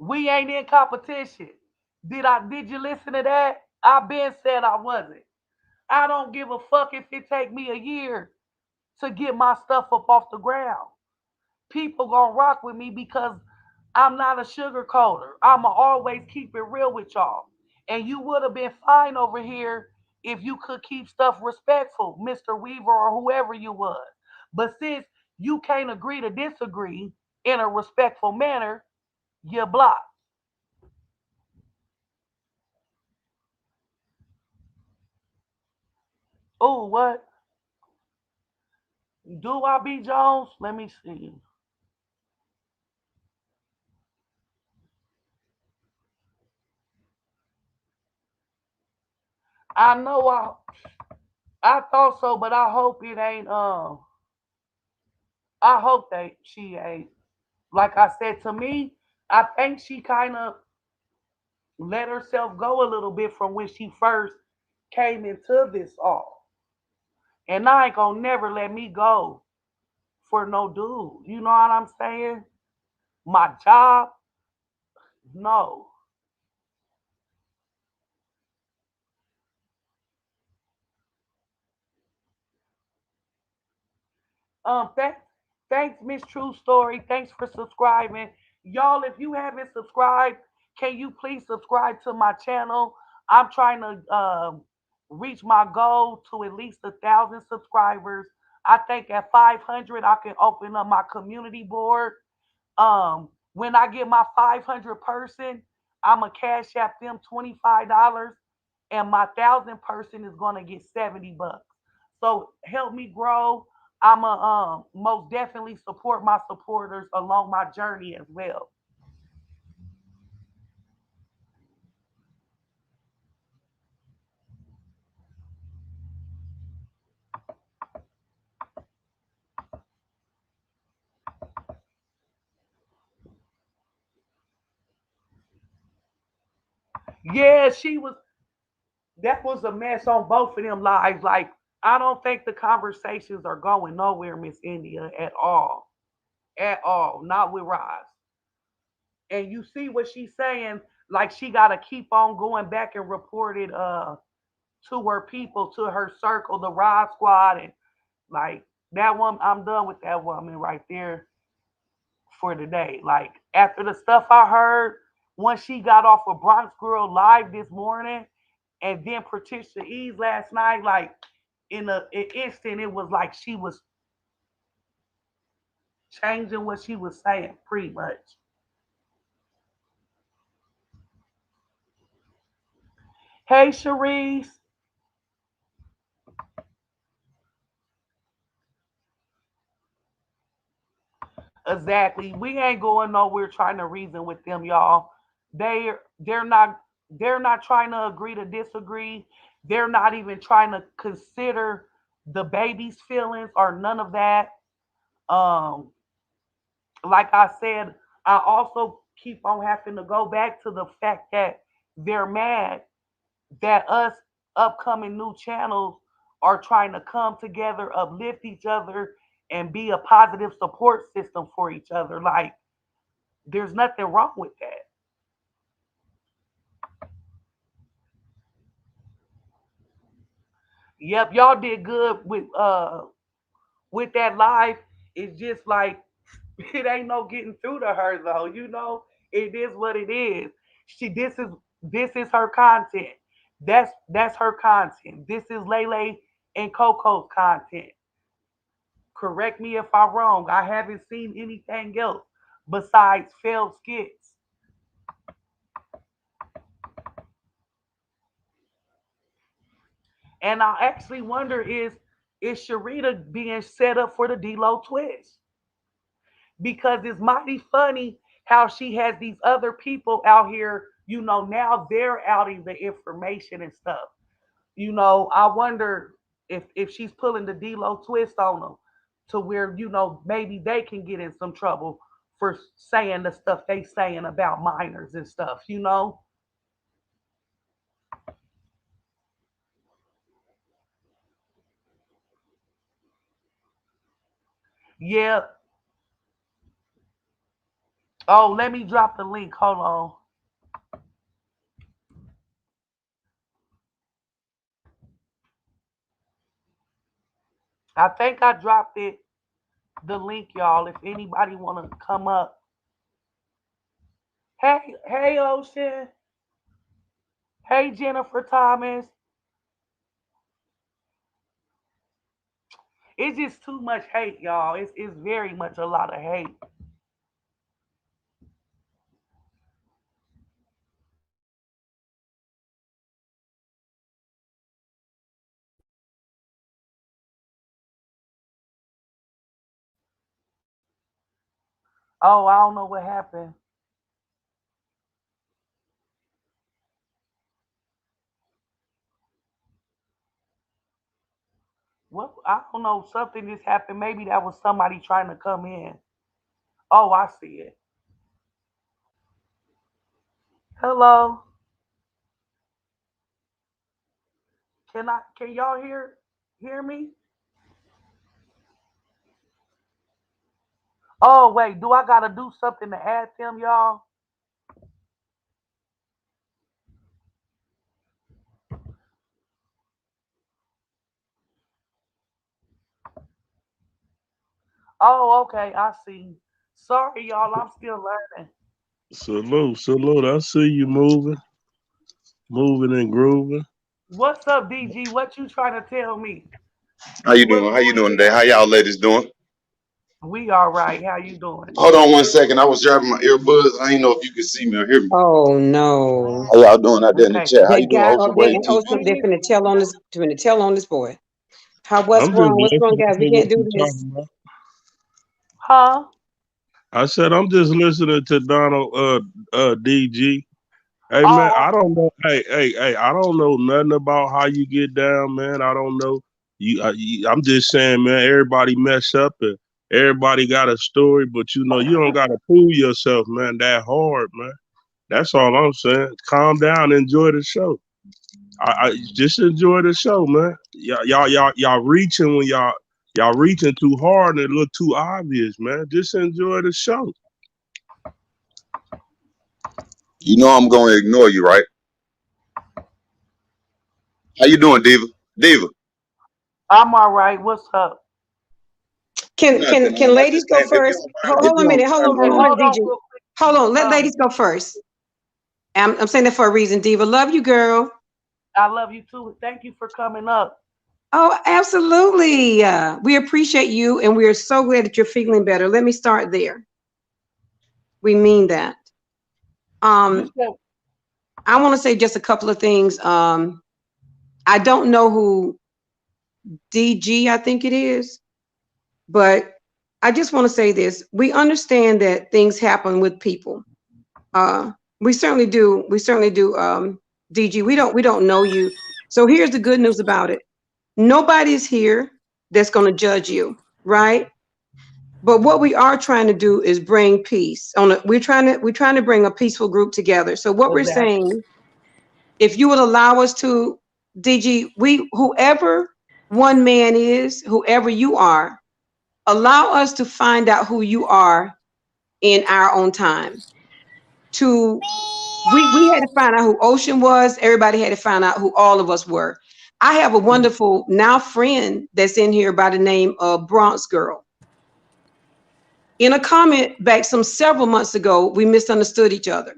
We ain't in competition. Did you listen to that? I been said I wasn't. I don't give a fuck if it take me a year to get my stuff up off the ground. People gonna rock with me because I'm not a sugarcoater. I'ma always keep it real with y'all. And you would have been fine over here if you could keep stuff respectful, Mr. Weaver or whoever you was. But since you can't agree to disagree in a respectful manner, you're blocked. Oh, what? Do I be Jones? Let me see. I know I thought so, but I hope it ain't I hope that she ain't. Like I said, to me, I think she kind of let herself go a little bit from when she first came into this all. And I ain't gonna never let me go for no dude. You know what I'm saying? My job, no. Thanks, thanks, Miss True Story. Thanks for subscribing, y'all. If you haven't subscribed, can you please subscribe to my channel? I'm trying to reach my goal to at least 1,000 subscribers. I think at 500, I can open up my community board. When I get my 500 person, I'm a cash app them $25, and my 1,000 person is gonna get $70. So help me grow. I'ma most definitely support my supporters along my journey as well. Yeah, she was. That was a mess on both of them lives. Like I don't think the conversations are going nowhere, Miss India, at all, at all. Not with Roz. And you see what she's saying, like she gotta keep on going back and report it to her people, to her circle, the Rod Squad, and like that one, I'm done with that woman right there for today. Like after the stuff I heard once she got off of Bronx Girl Live this morning, and then Patricia Ease last night, like in an instant, it was like she was changing what she was saying, pretty much. Hey, Cherise. Exactly. We ain't going nowhere trying to reason with them, y'all. They're not they're not trying to agree to disagree. They're not even trying to consider the baby's feelings or none of that. Um, like I said, I also keep on having to go back to the fact that they're mad that us upcoming new channels are trying to come together, uplift each other, and be a positive support system for each other. Like there's nothing wrong with that. Yep, y'all did good with that live. It's just like it ain't no getting through to her though. It is what it is. She this is her content. That's her content. This is Lele and Coco's content. Correct me if I'm wrong. I haven't seen anything else besides failed skits. And I actually wonder is Sharita being set up for the D-Lo twist? Because it's mighty funny how she has these other people out here, now they're outing the information and stuff. I wonder if she's pulling the D-Lo twist on them to where, maybe they can get in some trouble for saying the stuff they saying about minors and stuff. Yeah. Oh, let me drop the link. Hold on. I think I dropped the link, y'all. If anybody wanna come up. Hey, hey, Ocean. Hey, Jennifer Thomas. It's just too much hate, y'all. It's very much a lot of hate. Oh, I don't know what happened. What I don't know. Something just happened. Maybe that was somebody trying to come in. Oh, I see it. Hello. Can y'all hear me? Oh wait, do I gotta do something to add them, y'all? Oh, okay, I see. Sorry, y'all, I'm still learning. Salute, salute. I see you moving, moving and grooving. What's up, DG? What you trying to tell me? How you What's doing? How you going doing today? How y'all ladies doing? on? We all right. How you doing? Hold on 1 second. I was driving my earbuds. I didn't know if you could see me or hear me. Oh no. How y'all doing out there in the Okay. chat? How you That doing, guy Ocean up there Wave in T? Ocean, they're finna tell on this boy. How I'm what's just wrong? What's wrong, listening guys? to We what can't do you this. talking about. Huh? I said I'm just listening to Donald DG. Hey man, Oh, I don't know. Hey, I don't know nothing about how you get down, man. I don't know. I'm just saying, man. Everybody mess up and everybody got a story, but you don't gotta prove yourself, man. That hard, man. That's all I'm saying. Calm down, enjoy the show. I just enjoy the show, man. Y'all reaching when y'all reaching too hard and it look too obvious, man. Just enjoy the show. You know I'm gonna ignore you, right? How you doing, Diva? Diva. I'm all right. What's up? Can Nothing. can can I ladies just go came. If you first? don't mind, Hold, if hold on you a don't minute. Hold mind, on, hold on a minute, Hold on DJ. real quick. Hold on. Let ladies go first. I'm saying that for a reason, Diva. Love you, girl. I love you too. Thank you for coming up. Oh, absolutely. We appreciate you, and we are so glad that you're feeling better. Let me start there. We mean that. You Um, said I want to say just a couple of things. I don't know who DG, I think it is, but I just want to say this. We understand that things happen with people. We certainly do. We certainly do. DG, we don't know you. So here's the good news about it. Nobody's here that's going to judge you, right? But what we are trying to do is bring peace. We're trying to bring a peaceful group together. So what we're exactly. saying, if you would allow us to, DG, we whoever one man is, whoever you are, allow us to find out who you are in our own time. To we had to find out who Ocean was. Everybody had to find out who all of us were. I have a wonderful now friend that's in here by the name of Bronx Girl. In a comment back some several months ago, we misunderstood each other.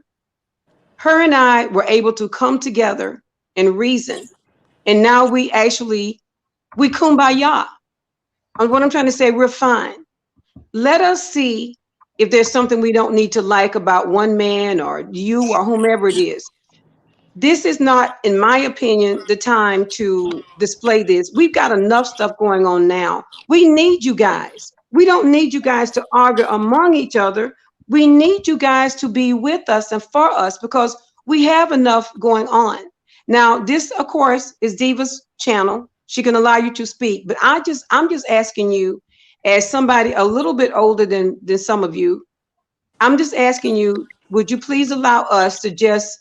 Her and I were able to come together and reason. And now we kumbaya. And what I'm trying to say, we're fine. Let us see if there's something we don't need to like about one man or you or whomever it is. This is not, in my opinion, the time to display this. We've got enough stuff going on now. We need you guys. We don't need you guys to argue among each other. We need you guys to be with us and for us because we have enough going on. Now, this, of course, is Diva's channel. She can allow you to speak, but I'm just asking you, as somebody a little bit older than some of you, I'm just asking you, would you please allow us to just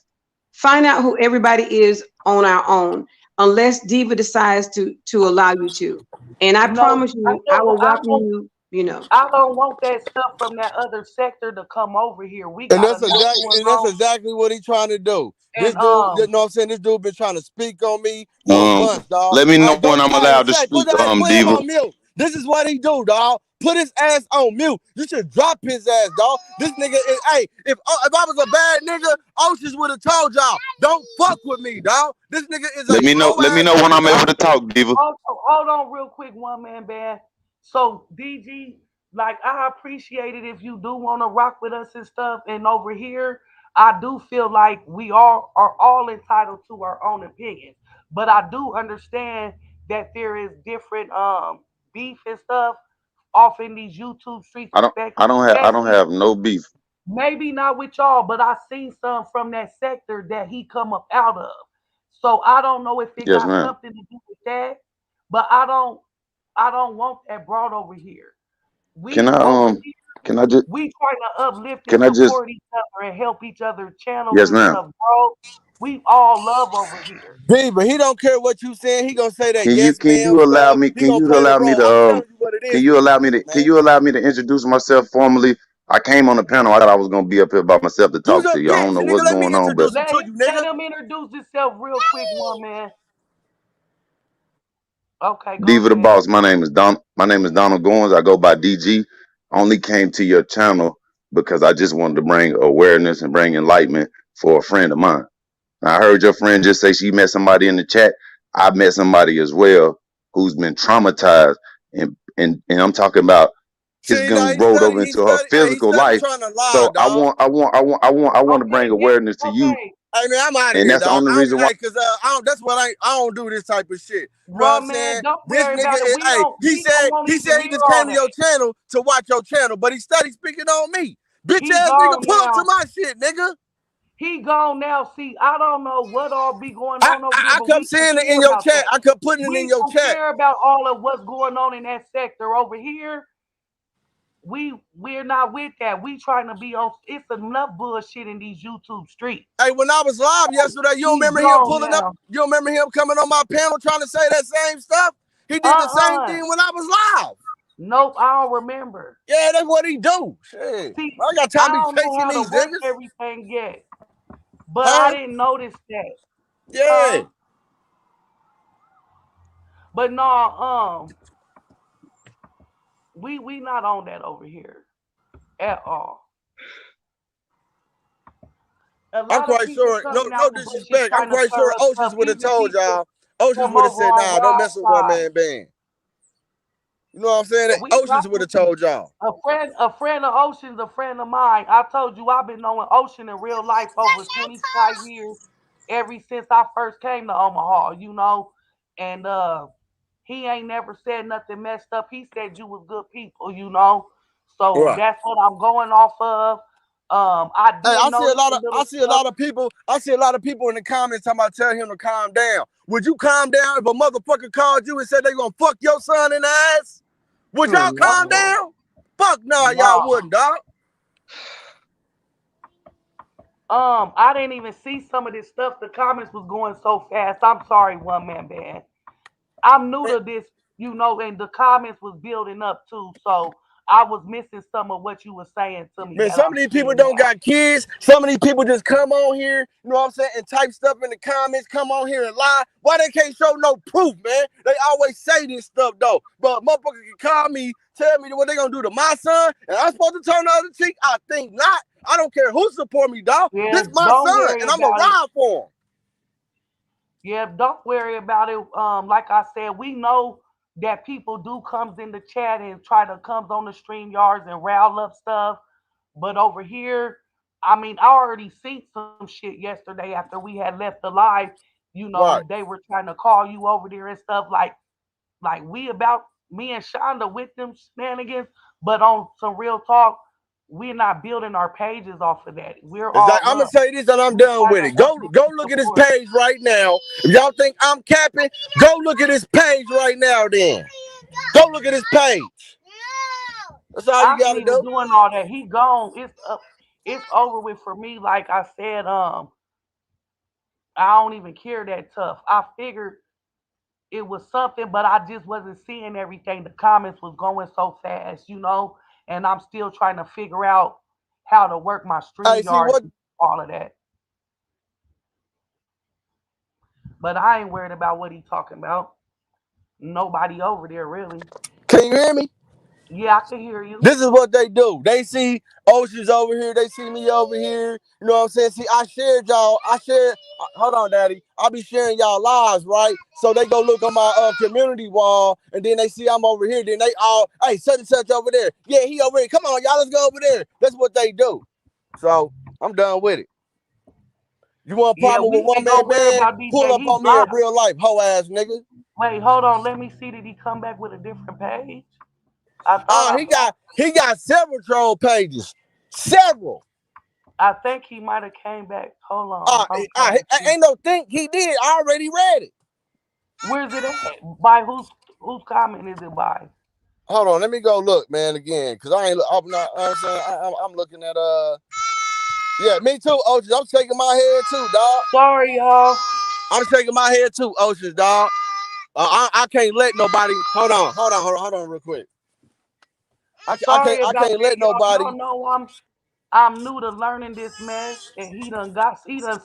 find out who everybody is on our own, unless Diva decides to allow you to. And I No, promise you, I will welcome you, you know. I don't want that stuff from that other sector to come over here. We And got that's enough exactly going and that's on. exactly what he trying to do. And This dude, you know what I'm saying? This dude been trying to speak on me for Um, months, dog. let me All know right, when go, I'm hey, allowed to say, speak, put him Diva. on mute. This is what he do, dog. Put his ass on mute. You should drop his ass, dog. This nigga is, hey, if I was a bad nigga, Oceans would have told y'all, don't fuck with me, dog. This nigga is a hoe Let me ass know when nigga, I'm able dog. to talk, Diva. also, hold on real quick, one man band. So DG, like I appreciate it if you do want to rock with us and stuff. And over here, I do feel like we all are all entitled to our own opinions. But I do understand that there is different beef and stuff off in these YouTube streets, I don't especially have no beef. maybe not with y'all, but I seen some from that sector that he come up out of. So I don't know if it Yes, got ma'am. something to do with that, but I don't want that brought over here. Can We I over um here, can I just we trying to uplift and can I just support each other and help each other channels yes, and ma'am. stuff grow. We all love over here. B, but he don't care what you saying. He gonna say that Can you yes, can ma'am you allow stuff. me? He Can gonna you play the allow me role. to I'm telling you what it Can is, you allow me G, to? Can man. you allow me to introduce myself formally? I came on the panel. I thought I was gonna be up here by myself to You's talk a to you. I don't bitch, know nigga. what's Let me going on, but introduce him to you, Let nigga. him introduce himself real quick, one man. Okay, go Diva the ahead. boss. My name is Donald Goins. I go by DG. Only came to your channel because I just wanted to bring awareness and bring enlightenment for a friend of mine. I heard your friend just say she met somebody in the chat. I met somebody as well who's been traumatized, and I'm talking about it's See, now been rolled over he into her study, hey, he physical study life. trying to lie, So dog. I want to bring Okay, next. awareness to you, Okay, Hey man, I'm out of and here, that's the dog. only I don't, reason why. hey, cause I don't. That's what I don't do this type of shit. You know what I'm one man, saying? don't This worry nigga about it. is. Hey, We don't want to he even said he hear just all came to that. your channel to watch your channel, but he study speaking on me. Bitch He ass nigga, gone pull up to now. my shit, nigga. He gone now. See, I don't know what all be going on over there, I but kept we don't saying it care in your about chat. that. I kept putting it in We your don't chat. care about all of what's going on in that sector over here. We're not with that. We trying to be on. It's enough bullshit in these YouTube streets. Hey, when I was live yesterday, you don't He's remember him gone pulling up? now. You don't remember him coming on my panel trying to say that same stuff? He did the same Uh-uh. thing when I was live. Nope, I don't remember. Yeah, that's what he do. Shit. See, I ain't got I time to be don't know chasing how to these work niggas. everything yet, but I Huh? didn't notice that, Yeah. huh? But no, we not on that over here at all. A I'm lot of quite people sure, coming no out the bushes disrespect. I'm trying to quite stir sure up Oceans stuff, would have even told people y'all. Oceans from would have over said, on nah, don't Wild mess with one Side. man band. You know what I'm saying? We Oceans would rocking have told y'all. a friend of Ocean's, a friend of mine. I told you I've been knowing Ocean in real life over 25 years, ever since I first came to Omaha, and he ain't never said nothing messed up. He said you was good people. So Right. that's what I'm going off of. I Hey, did notice a little stuff. I see a lot of people in the comments talking about tell him to calm down. Would you calm down if a motherfucker called you and said they gonna fuck your son in the ass? Would y'all calm No, down? Fuck no, y'all no. wouldn't, dog. I didn't even see some of this stuff. The comments was going so fast. I'm sorry, one man band. I'm new to this, and the comments was building up too. So I was missing some of what you were saying to me Man, that some I'm of these people seeing don't now. got kids. Some of these people just come on here, you know what I'm saying, and type stuff in the comments, come on here and lie. Why they can't show no proof, man? They always say this stuff though. But motherfucker can call me, tell me what they gonna do to my son, and I'm supposed to turn the other cheek? I think not. I don't care who support me, dog. Yeah, This my don't son, worry and I'ma about it. ride for him. Yeah, don't worry about it. Like I said, we know that people do comes in the chat and try to comes on the stream yards and rile up stuff. But over here, I mean, I already seen some shit yesterday after we had left the live. Right. They were trying to call you over there and stuff like we about me and Shonda with them shenanigans. But on some real talk, we're not building our pages off of that. We're Exactly. all I'm gonna up. say this and I'm We're done trying with to it. Go uplift and look at this support. page right now. If y'all think I'm capping, go look at this page right now then. Go look at this page. That's all you I ain't gotta even do. doing all that. He gone. It's up. It's over with for me. Like I said, I don't even care that tough. I figured it was something, but I just wasn't seeing everything. The comments was going so fast, and I'm still trying to figure out how to work my stream Hey, see yards what and all of that. But I ain't worried about what he talking about. Nobody over there really. can you hear me? Yeah, I can hear you. This is what they do. They see Oceans over here. They see me over here. You know what I'm saying? See, I shared y'all. Hold on, Daddy. I be sharing y'all lives, right? So they go look on my community wall, and then they see I'm over here. Then they all, hey, such and such over there. Yeah, he over here. Come on, y'all, let's go over there. That's what they do. So I'm done with it. You want a Yeah, problem with we one ain't gonna man worry band? about Pull DJ. up He on me in blocked. real life, hoe ass nigga. Wait, hold on. Let me see. Did he come back with a different page? I thought I blocked. He got several troll pages. Several. I think he might have came back. Hold on. I'm trying to see. Ain't no think he did. I already read it. Where's it at? By whose comment is it by? Hold on, let me go look, man, again, cause I ain't. I'm not. I'm saying I'm looking at. Yeah, me too, Oceans. I'm shaking my head too, dog. Sorry, y'all. I'm shaking my head too, Oceans, dog. I can't let nobody. Hold on, real quick. Sorry I about can't that, let y'all. nobody. Y'all know I'm new to learning this mess, and he done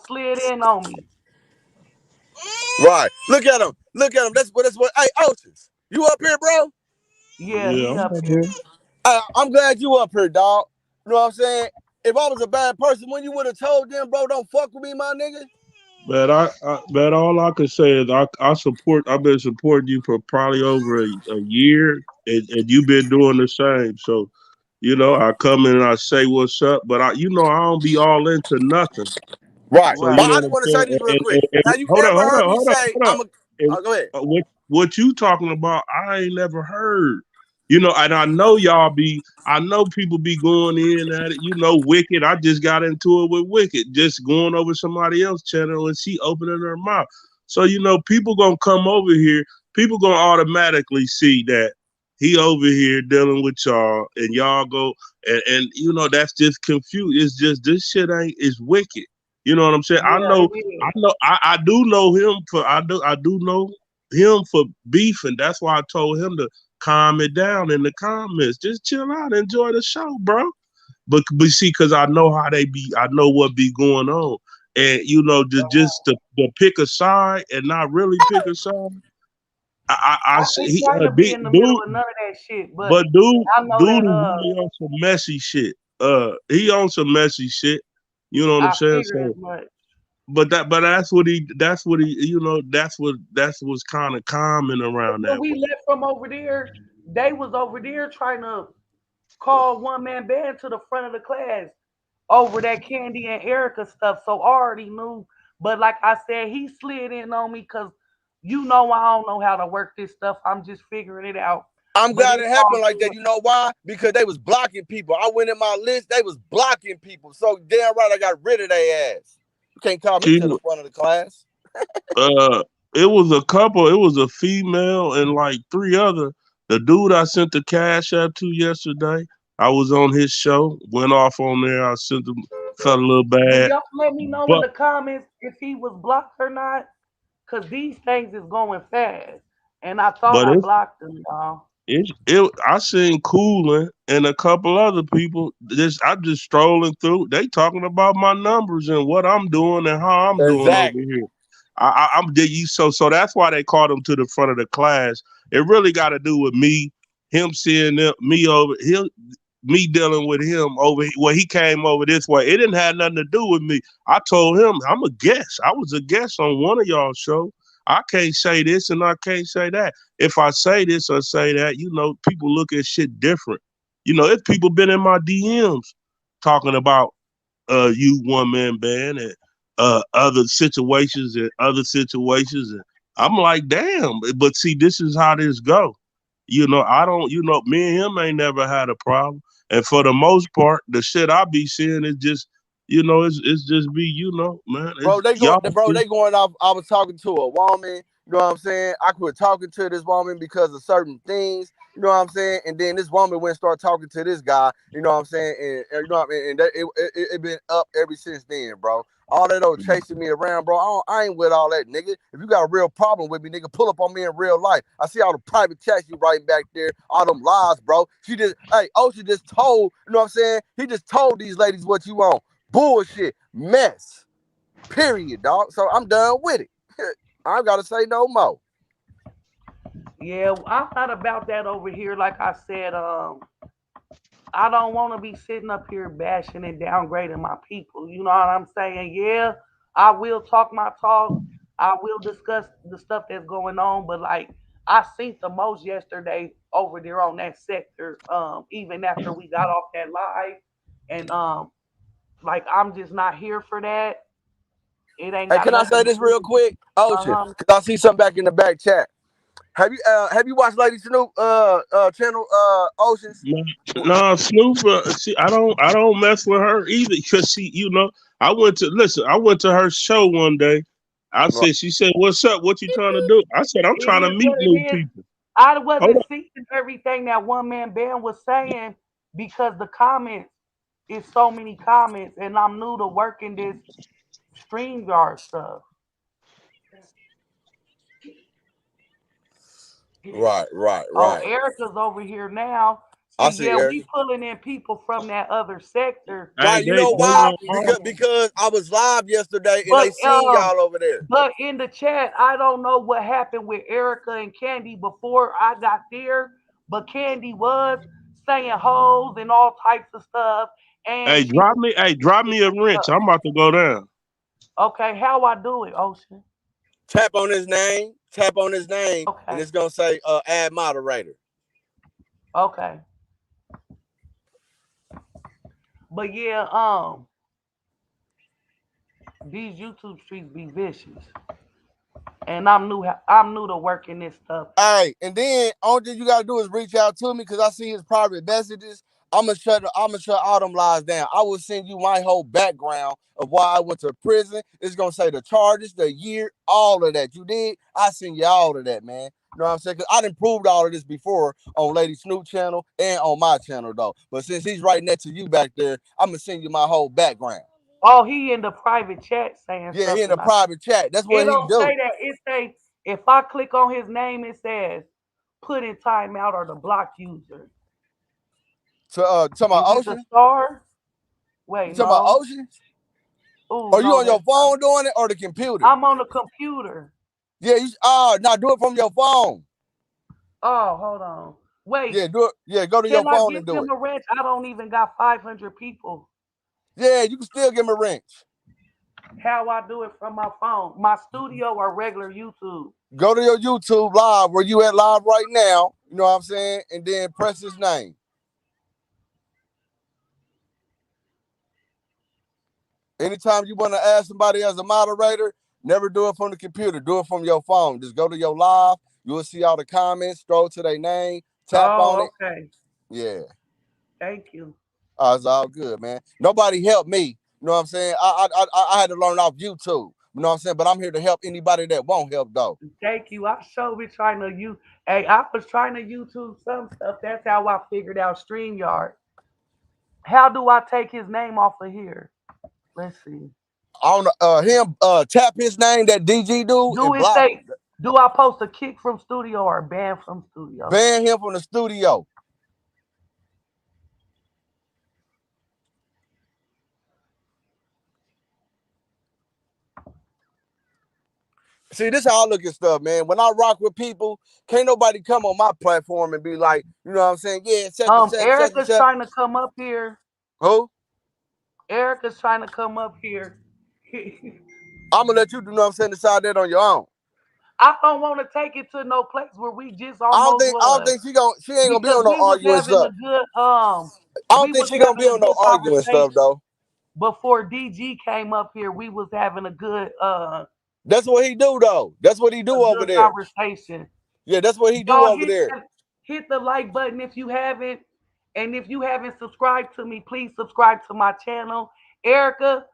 slid in on me. Right. Look at him. Look at him. That's what. Hey, Oceans, you up here, bro? Yeah, Yeah, he I'm up up here. here. I'm glad you up here, dog. You know what I'm saying? If I was a bad person, when you would have told them, bro, don't fuck with me, my nigga. But but all I can say is I support. I've been supporting you for probably over a year, and you've been doing the same. So, I come in and I say what's up, but I don't be all into nothing. Right. So you Right. But know I what just I'm want to say saying. this real quick. And Have you hold on, ever hold heard on, me hold on, say, hold on. And, Go ahead. what you talking about? I ain't never heard. And I know y'all be. I know people be going in at it. Wicked. I just got into it with Wicked, just going over somebody else's channel and she opening her mouth. So people gonna come over here. People gonna automatically see that he over here dealing with y'all, and y'all go and that's just confused. It's just this shit ain't is wicked. You know what I'm saying? I Yeah, know, it is. I do know him for I do know him for beefing. That's why I told him to calm it down in the comments. Just chill out, enjoy the show, bro. But see, because I know how they be, I know what be going on, and just to pick a side and not really pick a side. I I see ain't trying to be in the middle dude, of none of that shit, but but I know dude that is really on some messy shit. He on some messy shit. You know what I'm I saying? figured as So, much. but that's what he, that's what's kind of common around When that we way. left from over there, they was over there trying to call one man band to the front of the class over that Candy and Erica stuff. So I already knew. But like I said, he slid in on me because I don't know how to work this stuff. I'm just figuring it out. I'm But glad it's it all happened like that. good. You know why? Because they was blocking people. I went in my list, they was blocking people. So damn right I got rid of their ass. You can't call me She, to the front of the class. uh, it was a couple. It was a female and like three other. The dude I sent the cash app to yesterday. I was on his show. Went off on there. I sent him. Felt a little Will bad, y'all let me know in but the comments if he was blocked or not? Because these things is going fast. And I thought but I it's blocked him, y'all. I seen Coolin and a couple other people. I'm just strolling through. They talking about my numbers and what I'm doing and how I'm doing over Exactly. here. I'm you so that's why they called him to the front of the class. It really got to do with me, him seeing me over him, me dealing with him over. Well, he came over this way. It didn't have nothing to do with me. I told him I'm a guest. I was a guest on one of y'all show. I can't say this and I can't say that. If I say this or say that, people look at shit different. If people been in my DMs talking about you one man band and other situations, and I'm like, damn. But see, this is how this go. I don't. Me and him ain't never had a problem, and for the most part, the shit I be seeing is just, it's just be, man, Bro, it's y'all. they going off. I was talking to a woman, you know what I'm saying? I quit talking to this woman because of certain things, you know what I'm saying? And then this woman went and started talking to this guy, you know what I'm saying? And you know what I mean? And it been up ever since then, bro. All that old chasing me around, bro. I ain't with all that, nigga. If you got a real problem with me, nigga, pull up on me in real life. I see all the private chats you writing back there, all them lies, bro. Ocean just told, you know what I'm saying? He just told these ladies what you want. Bullshit, mess. Period, dog. So I'm done with it. I gotta say no more. Yeah, I'm not about that over here. Like I said, I don't want to be sitting up here bashing and downgrading my people. You know what I'm saying? Yeah, I will talk my talk. I will discuss the stuff that's going on. But like, I seen the most yesterday over there on that sector. Even after we got off that live, and like I'm just not here for that. It ain't Hey, got can I nothing say to this do real with. quick? Uh Ocean, huh. cause I see something back in the back chat. Have you watched Lady Snoop channel Oceans? No, no, Snoop. See, I don't mess with her either because I went to her show one day. She said, "What's up? What you trying to do?" I said, "I'm It trying to is meet what it new is. people." I Hold wasn't on. seeing everything that one man band was saying because the comments. it's so many comments, and I'm new to working this StreamYard stuff. Oh, Right. Erica's over here now. See, I see yeah, Eric. we pulling in people from that other sector Hey, Right, you know they why? without want even all. Because I was live yesterday and but they seen y'all over there. in the chat, I don't know what happened with Erica and Candy before I got there, but Candy was saying hoes and all types of stuff, and she was Drop me a wrench. I'm about to go down. okay. How I do it, Ocean? Tap on his name, and Okay, it's gonna say add moderator. okay, but yeah, these YouTube streets be vicious, and I'm new to working this stuff. Hey, and then only thing you gotta do is reach out to me because I see his private messages. I'm gonna shut all them lies down. I will send you my whole background of why I went to prison. It's gonna say the charges, the year, all of that. You did? I send you all of that, man. You know what I'm saying? Cause I done proved all of this before on Lady Snoop channel and on my channel though. But since he's right next to you back there, I'm gonna send you my whole background. Oh, he in the private chat saying Yeah, he in the something. private chat. That's It what he don't say do. that. It say if I click on his name, it says put in timeout or the block user. So talking about Is it the Ocean? star? You Wait, talking about no. Ocean? Oh Are you no, on your that's not. phone doing it or the computer? I'm on the computer. Yeah, you now do it from your phone. Oh, hold on. Wait, Yeah, do it. Yeah, go to your can I phone give and do him it. a wrench? I don't even got 500 people. Yeah, you can still give him a wrench. How I do it from my phone? My studio or regular YouTube? Go to your YouTube live where you at live right now. You know what I'm saying? And then press his name. Anytime you want to add somebody as a moderator, never do it from the computer. Do it from your phone. Just go to your live. You will see all the comments. Scroll to their name. Tap on Oh, it. okay. Yeah. Thank you. It's all good, man. Nobody helped me. You know what I'm saying? I had to learn off YouTube. You know what I'm saying? But I'm here to help anybody that won't help though. Thank you. I sure be trying to you. Hey, I was trying to YouTube some stuff. That's how I figured out StreamYard. How do I take his name off of here? Let's see. On him tap his name that DG do Do and it block say? Do I post a kick from studio or a ban from studio? ban him from the studio. See, this how I look at stuff, man. When I rock with people, can't nobody come on my platform and be like, you know what I'm saying? Yeah, such and Erica's such. trying to come up here. Who? Erica's trying to come up here. I'm gonna let you do, you know what I'm saying, decide that on your own. I don't want to take it to no place where we just almost I don't was think she ain't gonna be because on no we was arguing having a stuff. good I don't we think was she gonna be having a on no good arguing stuff conversation though. before DG came up here. We was having That's what he do though. That's what he a do over good there. conversation. Yeah, that's what he do Y'all over there. hit the like button if you haven't, and if you haven't subscribed to me, please subscribe to my channel. Erica,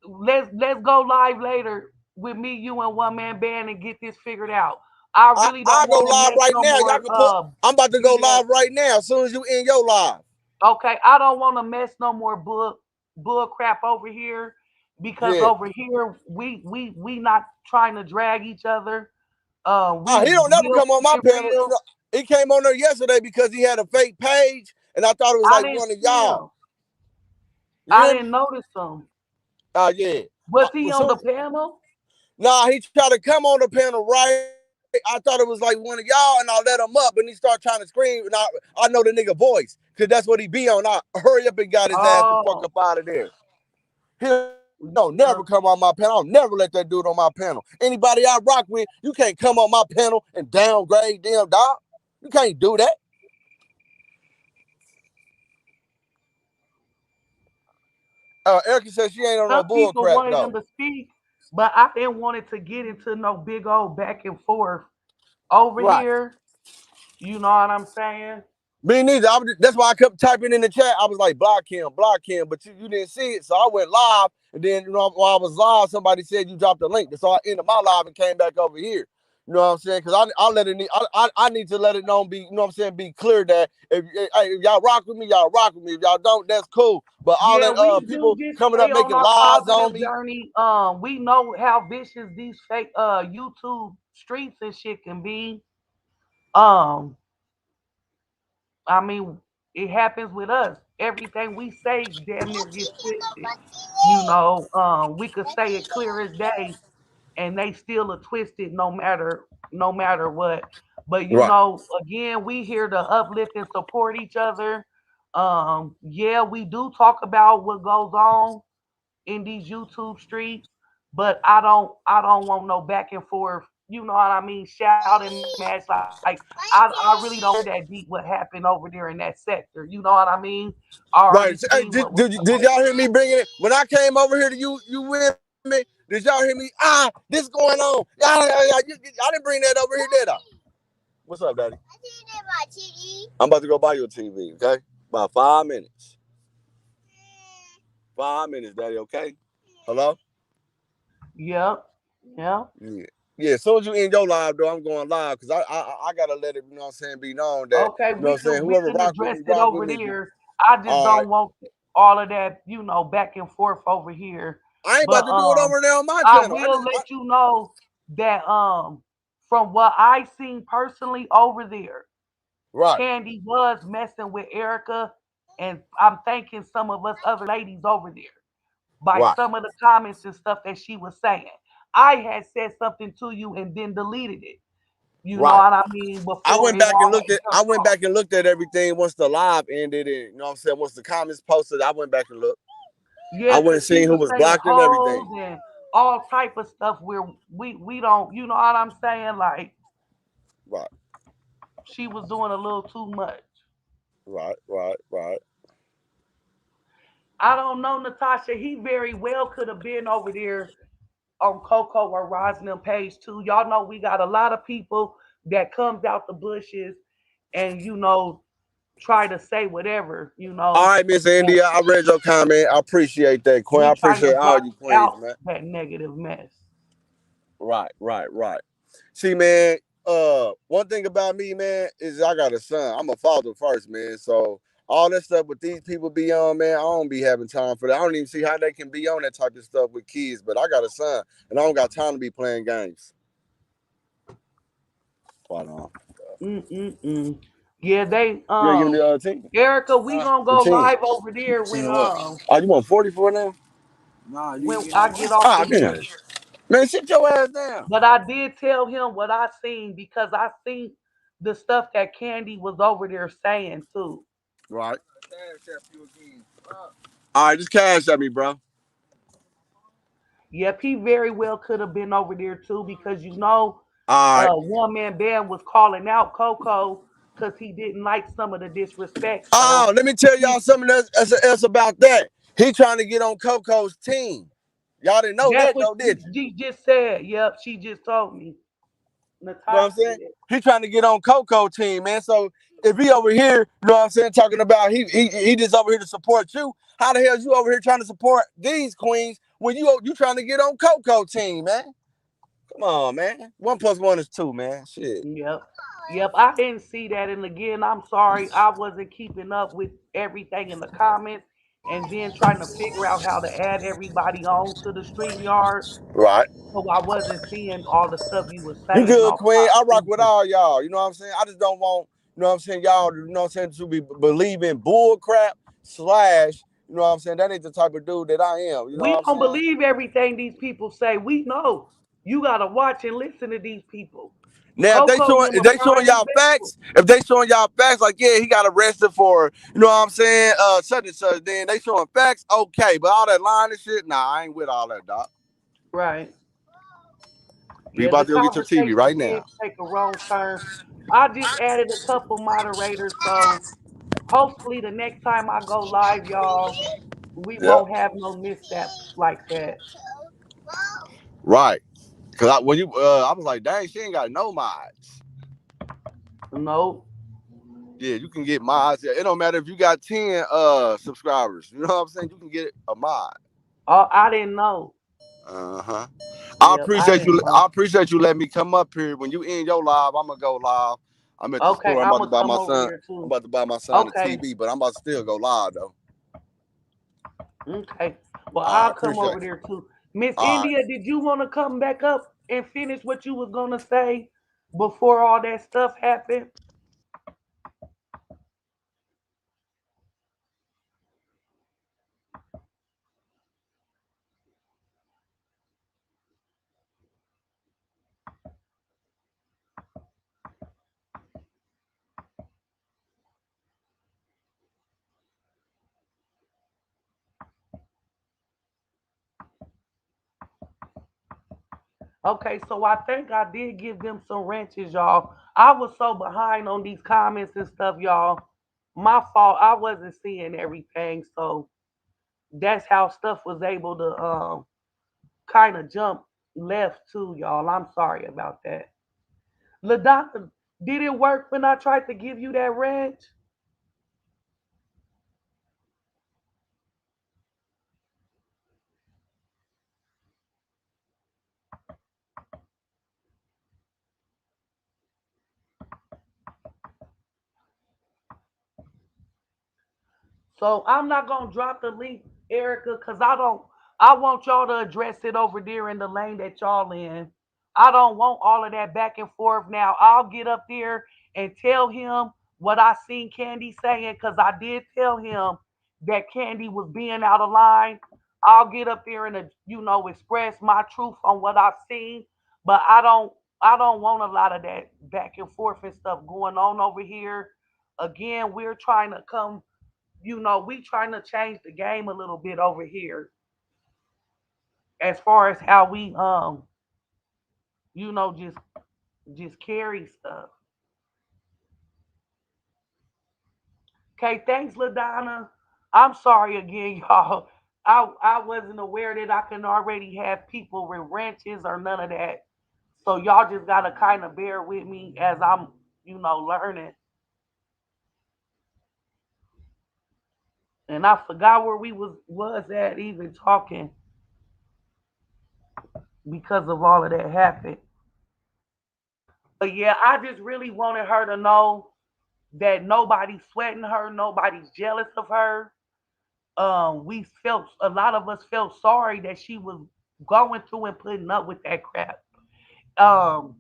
let's go live later with me, you, and one man band and get this figured out. I really don't I go want to live mess right no now. Y'all more can put. I'm about to go video. live right now. As soon as you in your live. Okay, I don't want to mess no more bull crap over here because Yeah. over here we not trying to drag each other. We He don't never will come on keep my it panel. You real. know, he came on there yesterday because he had a fake page, and I thought it was I like didn't one of see y'all. him. You I hear me? didn't notice him. Yeah. Was he on So the panel? nah, he tried to come on the panel right. I thought it was like one of y'all, and I let him up, and he started trying to scream, and I know the nigga voice, cause that's what he be on. I hurry up and got his ass the fuck up Oh, out of there. He don't never come on my uh, panel. I'll never let that dude on my panel. Anybody I rock with, you can't come on my panel and downgrade them, dog. You can't do that. Erica said she ain't on no some bull people crap wanted him though. to speak, but I didn't want it to get into no big old back and forth over Right. here. You know what I'm saying? Me neither. That's why I kept typing in the chat. I was like, block him. But you didn't see it. So I went live. And then, while I was live, somebody said you dropped the link. So I ended my live and came back over here. You know what I'm saying? Because I let it. I need to let it known. Be, you know what I'm saying? Be clear that if y'all rock with me, y'all rock with me. If y'all don't, that's cool. But all Yeah, that we do people just coming up stay on making our lies on positive me. journey. We know how vicious these fake YouTube streets and shit can be. Um, I mean, it happens with us. Everything we say damn near gets twisted. We could say it clear as day, and they still are twisted no matter what. But Right. again, we here to uplift and support each other. Yeah, we do talk about what goes on in these YouTube streets, but I don't want no back and forth. You know what I mean? Shouting match. Like I really don't care that deep what happened over there in that sector. You know what I mean? I already Right. seen Hey, what was did going y'all hear me bringing it when I came over here to you with me? Did y'all hear me? This going on. I didn't bring that over here, did I? What's up, Daddy? I'm about to go buy you a TV. Okay, about 5 minutes. 5 minutes, Daddy. Okay. Hello. Yep. Yep. Yeah. Yeah, as soon as you end your live, though, I'm going live because I gotta let it, you know what I'm saying, be known that, Okay, you know what we I'm saying, can we whoever can address it rock with over me. there. I just All right. don't want all of that, back and forth over here. I ain't about But to do it over there on my I channel. will let you know that from what I seen personally over there, Right, Candy was messing with Erica, and I'm thanking some of us other ladies over there by right, some of the comments and stuff that she was saying. I had said something to you and then deleted it. You know right. what I mean? Before it all had I jumped went off. back and looked at everything once the live ended, and you know what I'm saying, once the comments posted, I went back and looked. I Yeah, went cause and she seen who was was saying blocked and hoes everything. and all type of stuff where we don't, you know what I'm saying? Like Right, she was doing a little too much. right. I don't know, Natasha. He very well could have been over there on Coco or Rosalind page too. Y'all know we got a lot of people that comes out the bushes and try to say whatever, All right, Miss and India, I read your comment. I appreciate that, Queen. I we trying to appreciate all block you queens, out man. that negative mess. Right. See, man, one thing about me, man, is I got a son. I'm a father first, man. So all that stuff with these people be on, man, I don't be having time for that. I don't even see how they can be on that type of stuff with kids. But I got a son, and I don't got time to be playing games. Spot on. Mm-mm-mm. Yeah, they You ain't giving the 10? Erica, we gonna The go 10. live over there 10 what? Oh, you want 44 now? Nah, you when ain't I getting get that. off Ah, of here. damn. Man, sit your ass down. But I did tell him what I seen because I seen the stuff that Candy was over there saying too. Right. All right, just cash at me, bro. Yep, he very well could have been over there too because All right. one man band was calling out Coco because he didn't like some of the disrespect. So Oh, let me tell he, y'all something else about that. He trying to get on Coco's team. Y'all didn't know that's that what though, did you? she just said. Yep, she just told me. You know what I'm Natasha saying? said. He trying to get on Coco team, man. So if he over here, you know what I'm saying, talking about he just over here to support you. How the hell is you over here trying to support these queens when you trying to get on Coco team, man? Come on, man. 1+1 is 2, man. Shit. Yep. Yep. I didn't see that. And again, I'm sorry. I wasn't keeping up with everything in the comments and then trying to figure out how to add everybody on to the StreamYard. Right. So I wasn't seeing all the stuff you were You saying good, off Queen. I my rock with speaker. all y'all. You know what I'm saying? I just don't want, you know what I'm saying, y'all, you know what I'm saying, to be believing bull crap slash, you know what I'm saying? That ain't the type of dude that I am. You know We what I'm don't saying? believe everything these people say. We know. You gotta watch and listen to these people. Now Coco and them if a they showing prime y'all example. facts, if they showing y'all facts, like yeah, he got arrested for, you know what I'm saying, such and such, then they showing facts, okay. But all that lying and shit, nah, I ain't with all that, doc. Right. We Yeah, the about to go get your TV conversation right did now. take a wrong turn. I just added a couple moderators, so hopefully the next time I go live, y'all, we Yeah. won't have no missteps like that. Right. Cause when you I was like, dang, she ain't got no mods. Nope. Yeah, you can get mods. It don't matter if you got 10 subscribers. You know what I'm saying? You can get a mod. Oh, I didn't know. Uh-huh. Yep, I didn't know. I appreciate you letting me come up here. When you end your live, I'm gonna go live. I'm at the Okay, store. I'm I'm about to gonna buy come my over son. there I'm too. about to buy my son a Okay, TV, but I'm about to still go live though. okay. Well, I I'll come appreciate over you. there too. Miss All right. India, did you want to come back up and finish what you was gonna say before all that stuff happened? Okay, so I think I did give them some wrenches, y'all. I was so behind on these comments and stuff, y'all. My fault. I wasn't seeing everything, so that's how stuff was able to kind of jump left too, y'all. I'm sorry about that. LaDonna, did it work when I tried to give you that wrench? So I'm not gonna drop the link, Erica, because I don't. I want y'all to address it over there in the lane that y'all in. I don't want all of that back and forth. Now I'll get up there and tell him what I seen Candy saying, because I did tell him that Candy was being out of line. I'll get up there and express my truth on what I've seen, but I don't want a lot of that back and forth and stuff going on over here. Again, we're trying to come, we trying to change the game a little bit over here as far as how we just carry stuff. Okay, thanks, LaDonna. I'm sorry again, y'all. I wasn't aware that I can already have people with wrenches or none of that. So y'all just gotta kind of bear with me as I'm, learning. And I forgot where we was at even talking because of all of that happened. But yeah, I just really wanted her to know that nobody's sweating her, nobody's jealous of her. We felt, a lot of us felt sorry that she was going through and putting up with that crap. Um,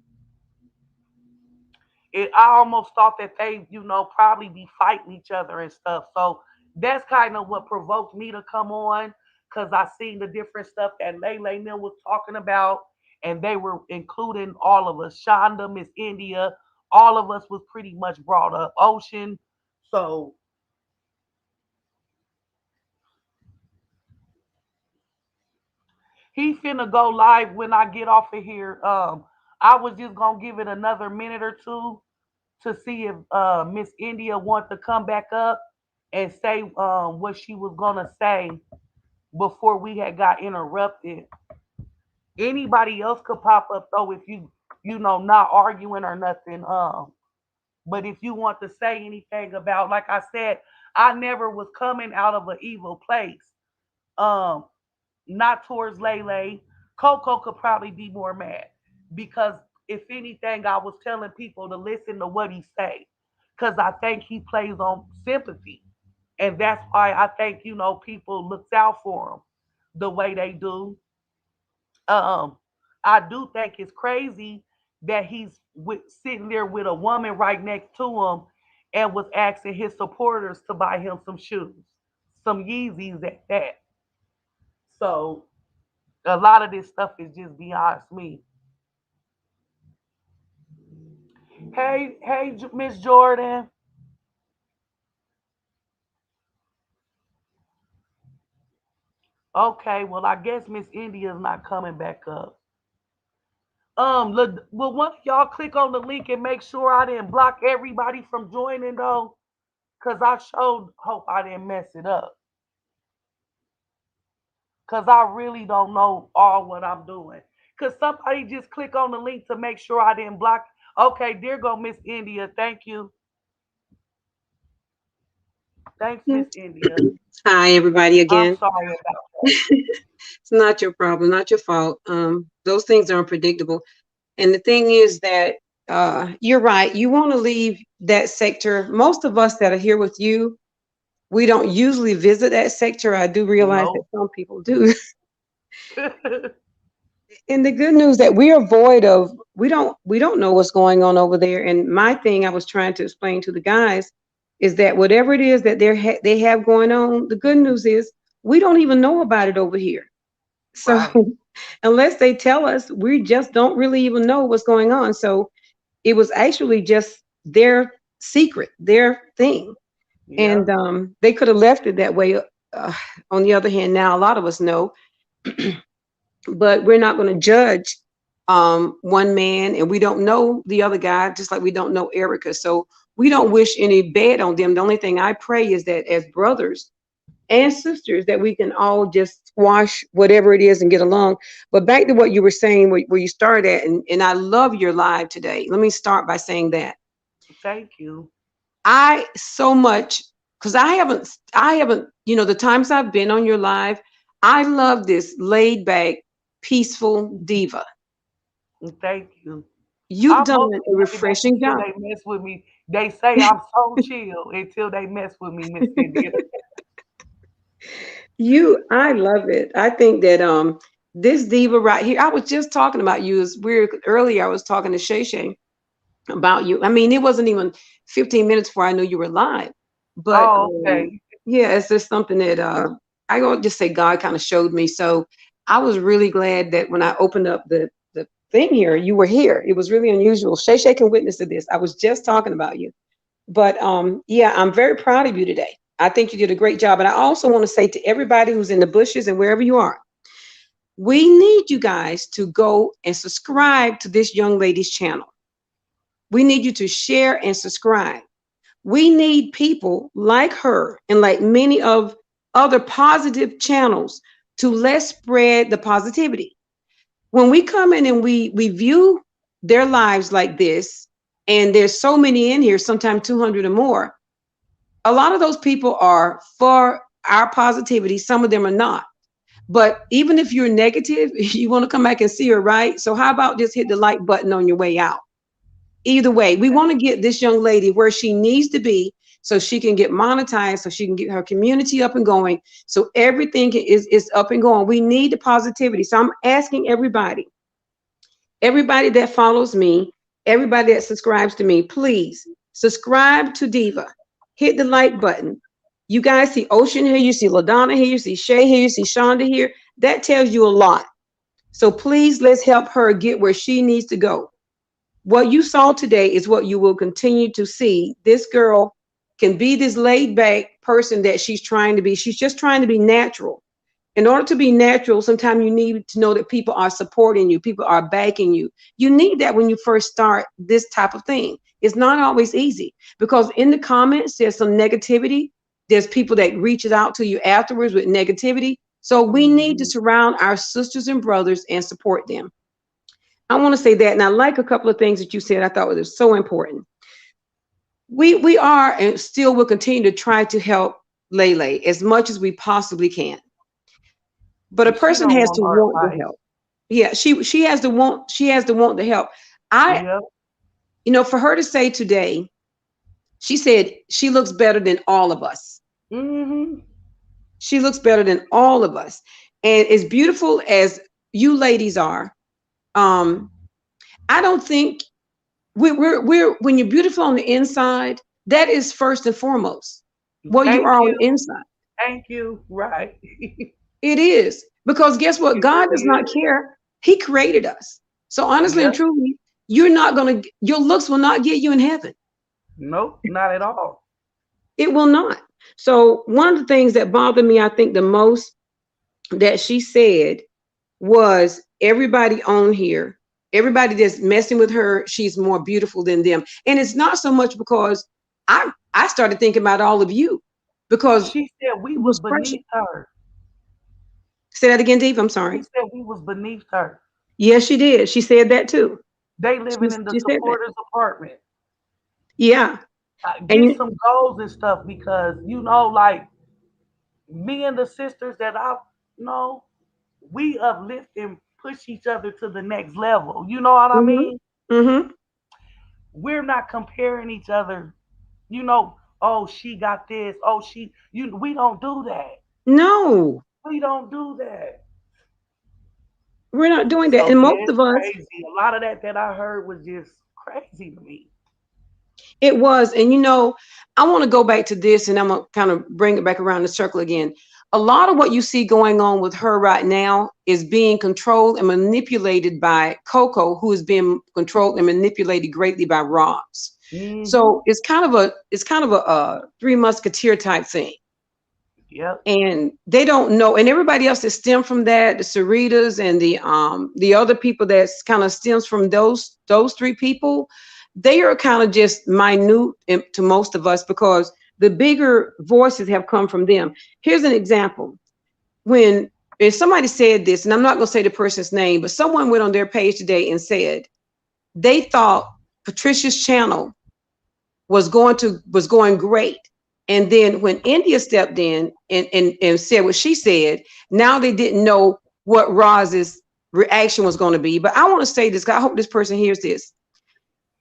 I almost thought that they, probably be fighting each other and stuff. So that's kind of what provoked me to come on, because I seen the different stuff that Lele Mill was talking about, and they were including all of us. Shonda, Miss India, all of us was pretty much brought up. Ocean. So he finna go live when I get off of here. I was just gonna give it another minute or two to see if Miss India want to come back up and say what she was gonna say before we had got interrupted. Anybody else could pop up though if not arguing or nothing. But if you want to say anything about, like I said, I never was coming out of an evil place. Um, not towards Lele. Coco could probably be more mad because if anything, I was telling people to listen to what he say because I think he plays on sympathy, and that's why I think people looks out for him the way they do. Um, I do think it's crazy that sitting there with a woman right next to him and was asking his supporters to buy him some shoes, some Yeezys at that. So a lot of this stuff is just beyond me. Hey, hey, Miss Jordan. Okay, well, I guess Miss India's not coming back up. Will one of y'all click on the link and make sure I didn't block everybody from joining though? Cause I showed hope I didn't mess it up. Cause I really don't know all what I'm doing. Cause somebody just click on the link to make sure I didn't block. Okay, there go Miss India. Thank you. Thanks, Miss India. Hi, everybody I'm again. sorry about that. It's not your problem, not your fault. Those things are unpredictable. And the thing is that you're right. You want to leave that sector. Most of us that are here with you, we don't usually visit that sector. I do realize that No. some people do. And the good news that we are void of, we don't know what's going on over there. And my thing I was trying to explain to the guys is that whatever it is that they have going on, the good news is we don't even know about it over here. So Right. unless they tell us, we just don't really even know what's going on. So it was actually just their secret, their thing. Yeah. And they could have left it that way. On the other hand, now a lot of us know, but we're not going to judge one man, and we don't know the other guy, just like we don't know Erica. So we don't wish any bad on them. The only thing I pray is that as brothers and sisters, that we can all just squash whatever it is and get along. But back to what you were saying, where you started at, and I love your live today. Let me start by saying that Thank you. I so much, because I haven't, the times I've been on your live, I love this laid back, peaceful diva. Thank you. You've I done mostly a lay back refreshing until job. they mess with me. They say I'm so chill until they mess with me, Miss Cynthia. I love it. I think that this diva right here, I was just talking about you. It's weird. Earlier I was talking to Shay Shay about you. I mean, it wasn't even 15 minutes before I knew you were live. But Oh, okay. yeah, it's just something that I don't just say God kind of showed me. So I was really glad that when I opened up the thing here, you were here. It was really unusual. Shay Shay can witness to this. I was just talking about you. But yeah, I'm very proud of you today. I think you did a great job. And I also want to say to everybody who's in the bushes and wherever you are, we need you guys to go and subscribe to this young lady's channel. We need you to share and subscribe. We need people like her and like many of other positive channels to let's spread the positivity. When we come in and we view their lives like this, and there's so many in here, sometimes 200 or more, a lot of those people are for our positivity. Some of them are not. But even if you're negative, you want to come back and see her, right? So how about just hit the like button on your way out? Either way, we want to get this young lady where she needs to be so she can get monetized, so she can get her community up and going, so everything is up and going. We need the positivity. So I'm asking everybody that follows me, everybody that subscribes to me, please subscribe to Diva. Hit the like button. You guys see Ocean here, you see LaDonna here, you see Shay here, you see Shonda here. That tells you a lot. So please let's help her get where she needs to go. What you saw today is what you will continue to see. This girl can be this laid back person that she's trying to be. She's just trying to be natural. In order to be natural, sometimes you need to know that people are supporting you, people are backing you. You need that when you first start this type of thing. It's not always easy because in the comments, there's some negativity. There's people that reaches out to you afterwards with negativity. So we need to Mhm. surround our sisters and brothers and support them. I want to say that, and I like a couple of things that you said. I thought was so important. We are and still will continue to try to help Lele as much as we possibly can. But a And she person don't has want to no want the advice. help. Yeah, she has to want, the help. I, Yep. for her to say today, she said she looks better than all of us. Hmm. She looks better than all of us. And as beautiful as you ladies are, um, I don't think we're when you're beautiful on the inside, that is first and foremost what you Thank are on you. the inside. Thank you. Right. It is because guess what? It God does really not is. care. He created us. So honestly and Yep. truly, your looks will not get you in heaven. Nope. Not at all. It will not. So one of the things that bothered me, I think the most that she said was everybody on here, everybody that's messing with her, she's more beautiful than them. And it's not so much because I started thinking about all of you because She said we it was was pressure. beneath her. Say that again, Dave. I'm She sorry. said we was beneath her. Yes, she did. She said that too. They She, living in the she said that. supporters apartment. Yeah. And Get some goals and stuff because like me and the sisters that No, we uplift and push each other to the next level. You know what I Mm-hmm. mean? Mm-hmm. We're not comparing each other. You know, oh she got this. Oh she, you. We don't do that. No, We don't do that. we're not doing that. So And yeah, most it's of us, crazy. A lot of that I heard was just crazy to me. it was. And I want to go back to this and I'm going to kind of bring it back around the circle again. A lot of what you see going on with her right now is being controlled and manipulated by Coco, who is being controlled and manipulated greatly by Ross. Mm-hmm. So it's kind of a Three Musketeer type thing. Yep. And they don't know, and everybody else that stem from that, the Saritas and the other people that's kind of stems from those three people, they are kind of just minute to most of us because the bigger voices have come from them. Here's an example. When if somebody said this, and I'm not going to say the person's name, but someone went on their page today and said they thought Patricia's channel was going great. And then when India stepped in and said what she said, now they didn't know what Roz's reaction was going to be. But I want to say this, 'cause I hope this person hears this.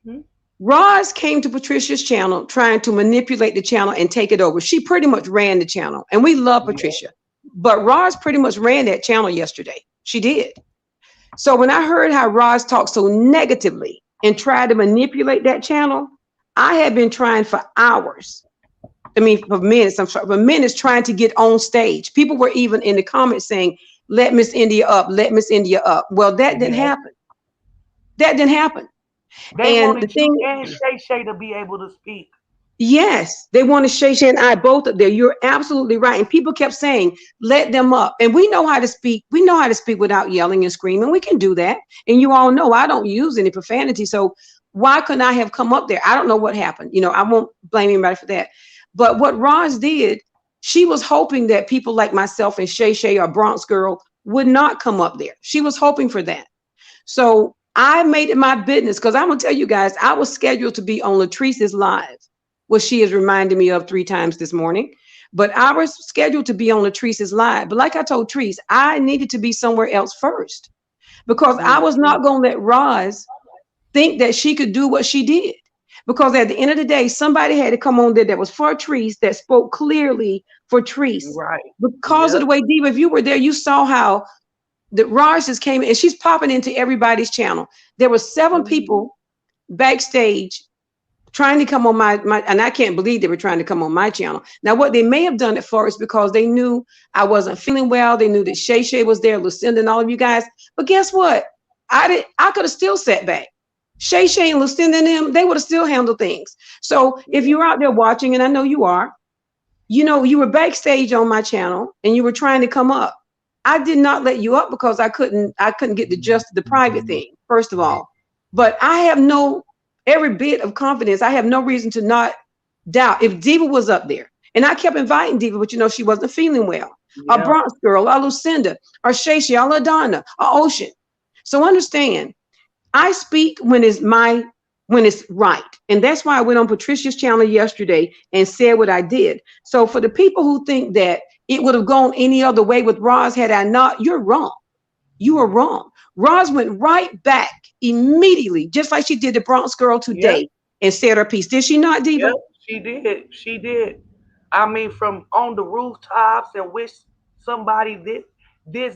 Mm-hmm. Roz came to Patricia's channel trying to manipulate the channel and take it over. She pretty much ran the channel, and we love Yep. Patricia. But Roz pretty much ran that channel yesterday. She did. So when I heard how Roz talked so negatively and tried to manipulate that channel, I had been trying for hours. I mean, for minutes. I'm sorry, for minutes trying to get on stage. People were even in the comments saying, "Let Miss India up, let Miss India up." Well, that didn't Yep. happen. That didn't happen. They And the wanted you thing, and Shay Shay to be able to speak. yes, they wanted Shay Shay and I both up there. You're absolutely right. And people kept saying, "Let them up." And we know how to speak. We know how to speak without yelling and screaming. We can do that. And you all know I don't use any profanity. So why couldn't I have come up there? I don't know what happened. I won't blame anybody for that. But what Roz did, she was hoping that people like myself and Shay Shay or Bronx Girl would not come up there. She was hoping for that. So I made it my business because I'm gonna tell you guys, I was scheduled to be on Latrice's live, what she has reminded me of 3 times this morning. But I was scheduled to be on Latrice's live. But like I told Treese, I needed to be somewhere else first because I was Mm-hmm. not gonna let Roz think that she could do what she did. Because at the end of the day, somebody had to come on there that was for Treese, that spoke clearly for Treese. Right. Because of Yep. the way, Diva, if you were there, you saw how the Raj just came in and she's popping into everybody's channel. There were 7 Mm-hmm. people backstage trying to come on my, and I can't believe they were trying to come on my channel. Now, what they may have done it for is because they knew I wasn't feeling well. They knew that Shay Shay was there, Lucinda and all of you guys. But guess what? I could have still sat back. Shay Shay and Lucinda and them, they would have still handled things. So if you're out there watching, and I know you are, you were backstage on my channel and you were trying to come up. I did not let you up because I couldn't get the private thing, first of all. But I have no every bit of confidence. I have no reason to not doubt if Diva was up there. And I kept inviting Diva, but she wasn't feeling well. A Yep. Bronx Girl, a Lucinda, or Shay Shay, or LaDonna, or Ocean. So understand, I speak when it's right. And that's why I went on Patricia's channel yesterday and said what I did. So for the people who think that it would have gone any other way with Roz had I not, you're wrong. You are wrong. Roz went right back immediately, just like she did the Bronx Girl Yep. today, and said her piece. Did she not, Diva? Yep. She did. She did. I mean, from on the rooftops and wish somebody this,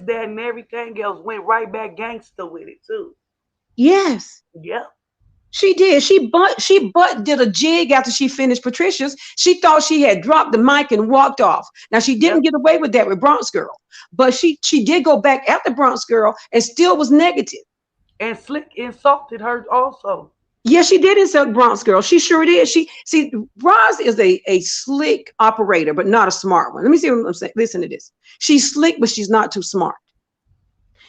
that, and everything else went right back gangster with it too. Yes. Yep. She did. She did a jig after she finished Patricia's. She thought she had dropped the mic and walked off. Now she didn't Yep. get away with that with Bronx Girl, but she did go back after Bronx Girl and still was negative. And Slick insulted her also. Yes, she did insult Bronx Girl. She sure did. She see Roz is a slick operator, but not a smart one. Let me see what I'm saying. Listen to this. She's slick, but she's not too smart.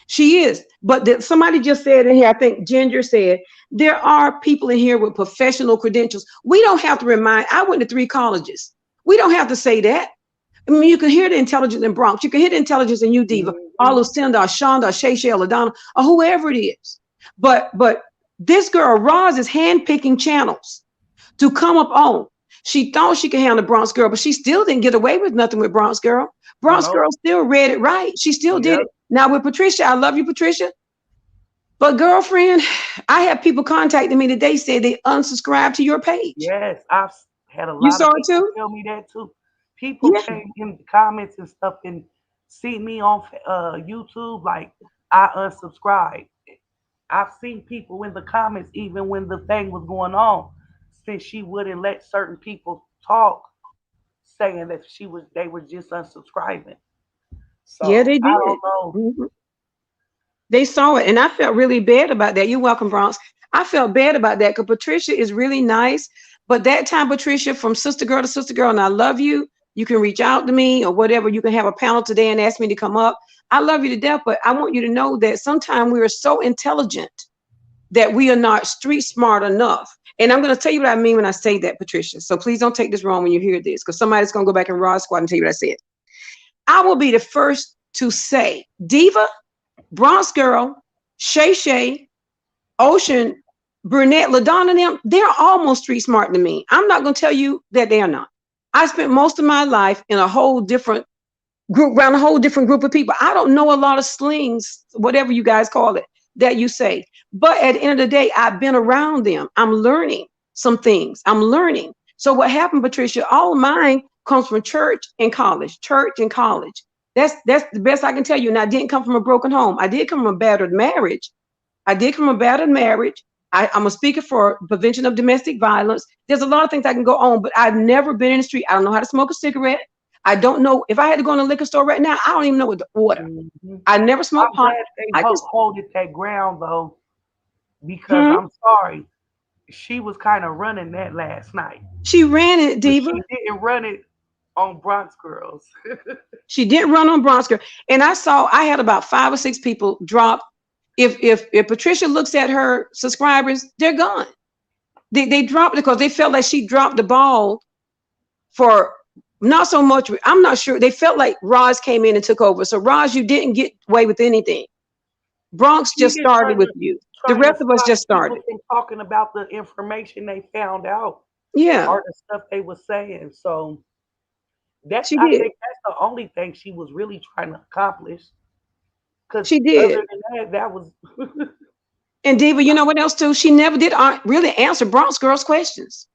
She is. But somebody just said in here, I think Ginger said, there are people in here with professional credentials. We don't have to remind, I went to 3 colleges. We don't have to say that. I mean, you can hear the intelligence in Bronx. You can hear the intelligence in you, Diva, or Mm-hmm. Lucinda, or Shonda, or Shay Shay, or LaDonna, or whoever it is. But this girl, Roz, is handpicking channels to come up on. She thought she could handle Bronx Girl, but she still didn't get away with nothing with Bronx Girl. Bronx No. Girl still read it right. She still did Yep. it. Now with Patricia, I love you, Patricia. But girlfriend, I have people contacting me today saying they unsubscribed to your page. Yes. Had a You lot saw of it people too? tell me that too. People Yeah. came in the comments and stuff and see me on YouTube like I unsubscribed. I've seen people in the comments even when the thing was going on, since she wouldn't let certain people talk, saying that they were just unsubscribing. Yeah, So they I did. don't know. Mhm. They saw it, and I felt really bad about that. You're welcome, Bronx. I felt bad about that because Patricia is really nice. But that time, Patricia, from sister girl to sister girl, and I love you. You can reach out to me or whatever. You can have a panel today and ask me to come up. I love you to death, but I want you to know that sometimes we are so intelligent that we are not street smart enough. And I'm going to tell you what I mean when I say that, Patricia. So please don't take this wrong when you hear this, because somebody's going to go back in Raw Squad and tell you what I said. I will be the first to say, Diva, Bronx Girl, Shay Shay, Ocean, Brunette, LaDonna, and them, they're almost street smart to me. I'm not going to tell you that they are not. I spent most of my life in a whole different group, around a whole different group of people. I don't know a lot of slings, whatever you guys call it, that you say. But at the end of the day, I've been around them. I'm learning some things. I'm learning. So what happened, Patricia? All of mine comes from church and college. Church and college. That's the best I can tell you. And I didn't come from a broken home. I did come from a battered marriage. I did come from a battered marriage. I'm a speaker for prevention of domestic violence. There's a lot of things I can go on, but I've never been in the street. I don't know how to smoke a cigarette. I don't know if I had to go in a liquor store right now. I don't even know what to order. Hmm. I never smoked I'm pot. glad they I just hold it that ground though, because hmm? I'm sorry, she was kind of running that last night, She ran it, but Diva. she didn't run it on Bronx Girls. She didn't run on Bronsker. And I had about 5 or 6 people drop. If Patricia looks at her subscribers, they're gone. They dropped it because they felt like she dropped the ball for not so much. I'm not sure. They felt like Roz came in and took over. So Roz, you didn't get away with anything. Bronx She just just started with you. The trying to rest of us stop just people started. from talking about the information they found out Yeah, or the stuff they were saying. So that's she I did. think that's the only thing she was really trying to accomplish. Because She did. other than that, that was And Diva, you know what else too? She never did really answer Bronx girls' questions.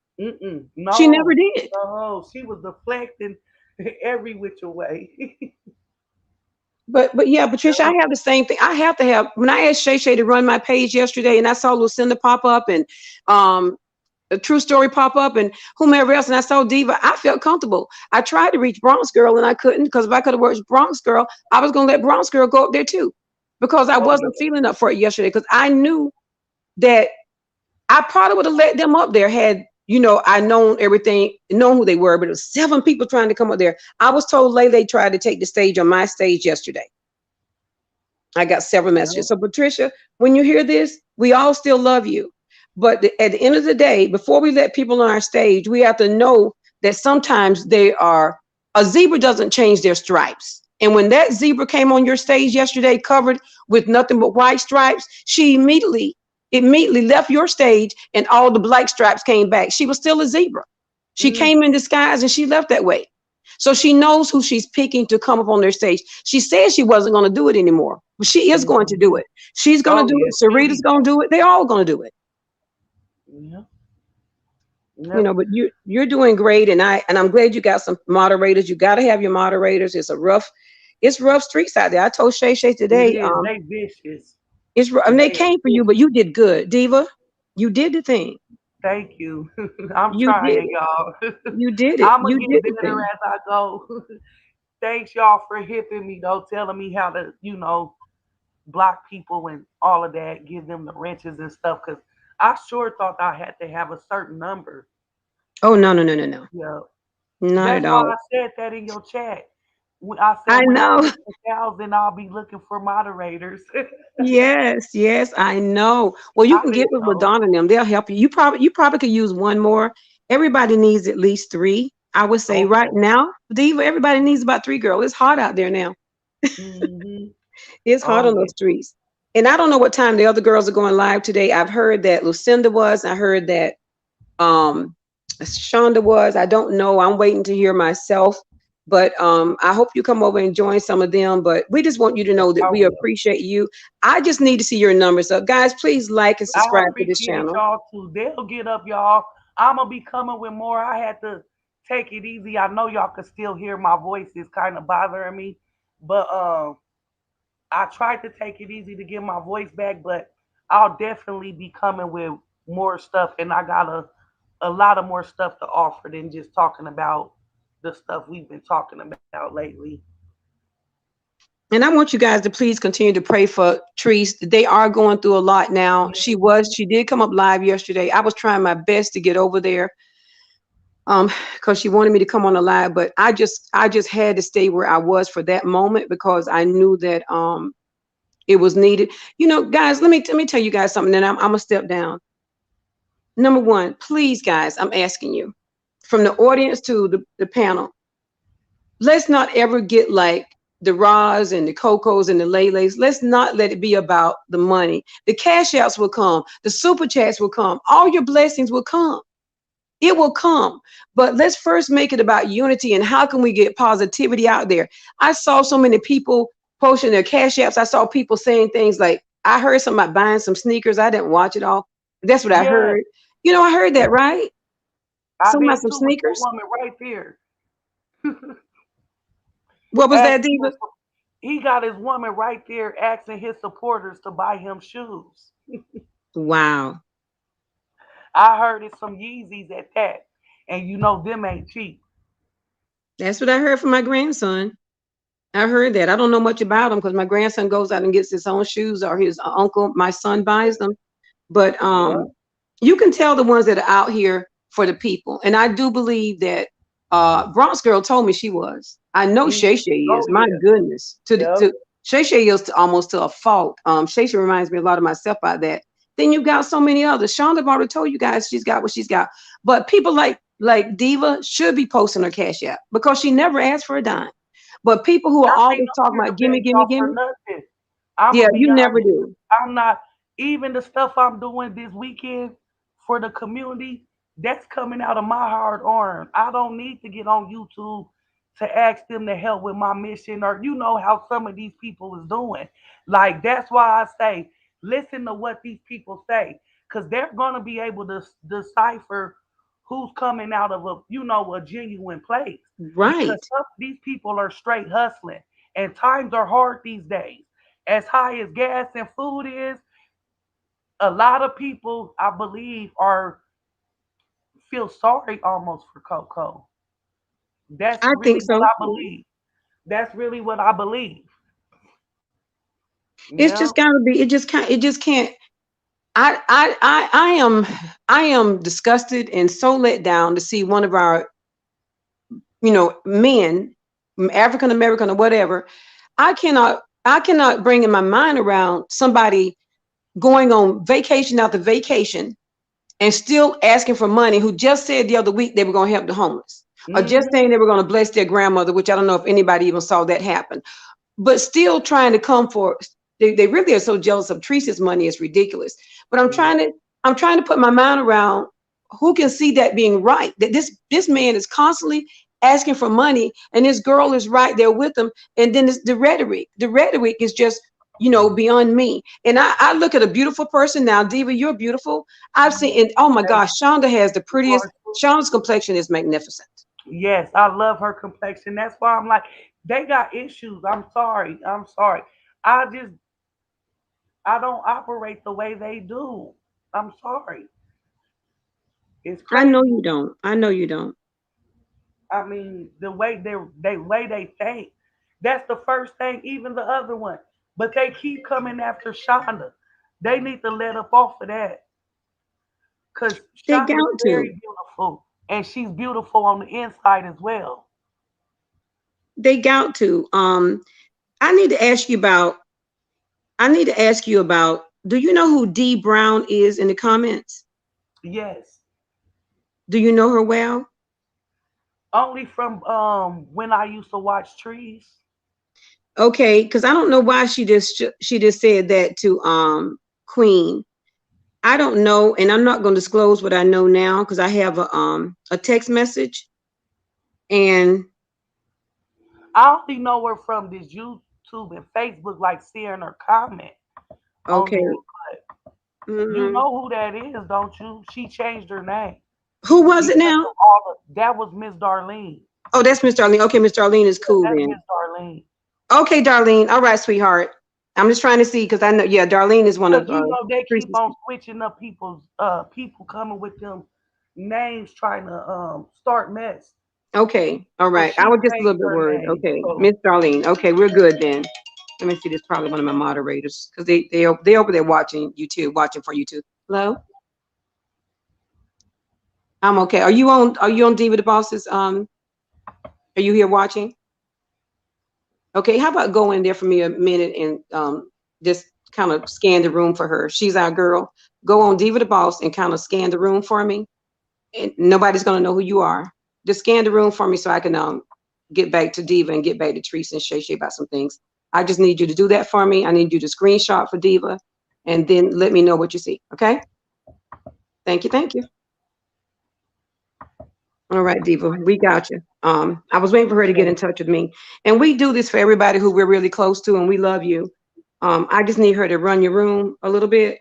She never no, did. no. She was deflecting every which way. But yeah, Patricia, I have the same thing. I have to have when I asked Shay Shay to run my page yesterday, and I saw Lucinda pop up and um a true story pop up and whomever else, and I saw Diva, I felt comfortable. I tried to reach Bronx Girl and I couldn't because if I could have worked Bronx Girl, I was gonna let Bronx Girl go up there too, because I Oh wasn't yeah. feeling up for it yesterday. Because I knew that I probably would have let them up there had I known everything, known who they were. But it was 7 people trying to come up there. I was told Lele tried to take the stage on my stage yesterday. I got several Yeah. messages. So, Patricia, when you hear this, we all still love you. But at the end of the day, before we let people on our stage, we have to know that sometimes a zebra doesn't change their stripes. And when that zebra came on your stage yesterday, covered with nothing but white stripes, she immediately left your stage and all the black stripes came back. She was still a zebra. She Mm, came in disguise and she left that way. So she knows who she's picking to come up on their stage. She said she wasn't going to do it anymore, but she is going to do mhm. it. She's going to Oh do yeah, it. she'll Sarita's be going to do it. They're all going to do it. back. Yeah. Yep. But you're doing great, and I'm glad you got some moderators. You got to have your moderators. It's rough streets out there. I told Shay Shay It today, is. They vicious. and they They are came for you, but vicious. you did good, Diva. You did the thing. Thank you. I'm You did trying, it. y'all. You did it. I'm gonna You get did the better thing. as I go. Thanks y'all for hipping me though, telling me how to, block people and all of that, give them the wrenches and stuff. Cause I sure thought I had to have a certain number. Oh no, no, no, no, no, Yeah. not That's at why all. I said that in your chat. I said I when I know. hit 1,000, I'll be looking for moderators. Yes, yes, I know. Well, you I can get didn't with know. LaDonna and them. They'll help you. You probably could use one more. Everybody needs at least 3. I would say right Okay. now, Diva, everybody needs about 3, girl. It's hot out there now. Hmm. It's hot Oh on yeah. those streets. And I don't know what time the other girls are going live today. I've heard that Lucinda was. I heard that um Shonda was. I don't know. I'm waiting to hear myself. But I hope you come over and join some of them. But we just want you to know that I we will. appreciate you. I just need to see your numbers up. Guys, please like and I subscribe to this appreciate channel. y'all too. They'll get up, y'all. I'm gonna be coming with more. I had to take it easy. I know y'all can still hear my voice is kind of bothering me, but I tried to take it easy to get my voice back. But I'll definitely be coming with more stuff, and I got a lot of more stuff to offer than just talking about the stuff we've been talking about lately. And I want you guys to please continue to pray for Treese. They are going through a lot now. She did come up live yesterday. I was trying my best to get over there because she wanted me to come on the live, but I just had to stay where I was for that moment because I knew that it was needed. You know, guys, let me tell you guys something. Then I'm gonna step down. Number one, please, guys, I'm asking you, from the audience to the panel, let's not ever get like the Roz and the Cocos and the Laylays. Let's not let it be about the money. The cash outs will come, the super chats will come, all your blessings will come. It will come. But let's first make it about unity and how can we get positivity out there. I saw so many people posting their cash apps. I saw people saying things like, I heard somebody buying some sneakers. I didn't watch it all. That's what I Yeah, heard. You know, I heard that, right? I Somebody did some too with that sneakers. woman right there. What was that, Asking Diva? he got his woman right there asking his supporters to buy him shoes. Wow. I heard it's some Yeezys at that, and you know them ain't cheap. That's what I heard from my grandson. I heard that. I don't know much about him because my grandson goes out and gets his own shoes or his uncle, my son buys them. But Yeah, you can tell the ones that are out here for the people. And I do believe that Bronx girl told me she was. I know mm, Shay Shay is. oh My yeah, goodness. yep, To Shay Shay is to, almost to a fault. Shay Shay reminds me a lot of myself by that. Then you got so many others. Shonda already told you guys she's got what she's got. But people like Diva should be posting her cash app because she never asked for a dime. But people who are I ain't always up talking here to about gimme, beg gimme, y'all for gimme, nothing. I'm yeah, gonna be you honest. never do. I'm not even the stuff I'm doing this weekend for the community. That's coming out of my hard earned. I don't need to get on YouTube to ask them to help with my mission, or you know how some of these people is doing. Like that's why I say listen to what these people say, because they're gonna be able to decipher who's coming out of a genuine place. Because Right. some of these people are straight hustling, and times are hard these days. As high as gas and food is, a lot of people, I believe, are feel sorry almost for Coco. That's I think really what so. I believe. That's really what I believe. It's Yeah. just gotta be, it just can't. I am disgusted and so let down to see one of our, men, African American or whatever. I cannot bring in my mind around somebody going on vacation after vacation and still asking for money, who just said the other week they were going to help the homeless, or just Hmm. saying they were going to bless their grandmother, which I don't know if anybody even saw that happen, but still trying to come for. They really are so jealous of Teresa's money. It's ridiculous. But Yeah. I'm trying to put my mind around who can see that being right. That this man is constantly asking for money, and this girl is right there with him. And then it's the rhetoric. The rhetoric is just beyond me. And I look at a beautiful person now, Diva. You're beautiful. I've seen, and oh my Thank gosh, Shonda has the you prettiest. are. Shonda's complexion is magnificent. Yes, I love her complexion. That's why I'm like, they got issues. I'm sorry. I'm sorry. I don't operate the way they do. I'm sorry. It's I know you crazy. don't. I know you don't. I mean, the way they think. That's the first thing, even the other one. But they keep coming after Shonda. They need to let up off of that. Cause They Shonda's got to. very beautiful. And she's beautiful on the inside as well. They got to. I need to ask you about. I need to ask you about. Do you know who Dee Brown is in the comments? Yes. Do you know her well? Only from when I used to watch trees. Okay, because I don't know why she just said that to Queen. I don't know, and I'm not going to disclose what I know now because I have a text message and I only know her from this YouTube and Facebook, like seeing her comment on okay. there. You Mm, know who that is, don't you? She changed her name who was it because now? of all the. That was Miss Darlene. Oh, that's Miss Darlene. Okay, Miss Darlene is Yeah, cool that's then. Miss Darlene. Okay, Darlene. All right, sweetheart. I'm just trying to see because I know, yeah, Darlene is one Cause of you know they keep Teresa's on people. switching up people's people coming with them names trying to start mess. Okay, all So right. I she was just a little changed bit her worried. name. Okay, So Miss Darlene. Okay, we're good then. Let me see. This is probably one of my moderators because they over there watching YouTube, watching for YouTube. Hello, I'm okay. Are you on Diva the Boss's? Are you here watching? Okay, how about go in there for me a minute and just kind of scan the room for her. She's our girl. Go on Diva the Boss and kind of scan the room for me. And nobody's gonna know who you are. Just scan the room for me so I can get back to Diva and get back to Teresa and Shay Shay about some things. I just need you to do that for me. I need you to screenshot for Diva and then let me know what you see. Okay? Thank you, thank you. All right, Diva, we got you. I was waiting for her to get in okay, touch with me. And we do this for everybody who we're really close to and we love you. I just need her to run your room a little bit.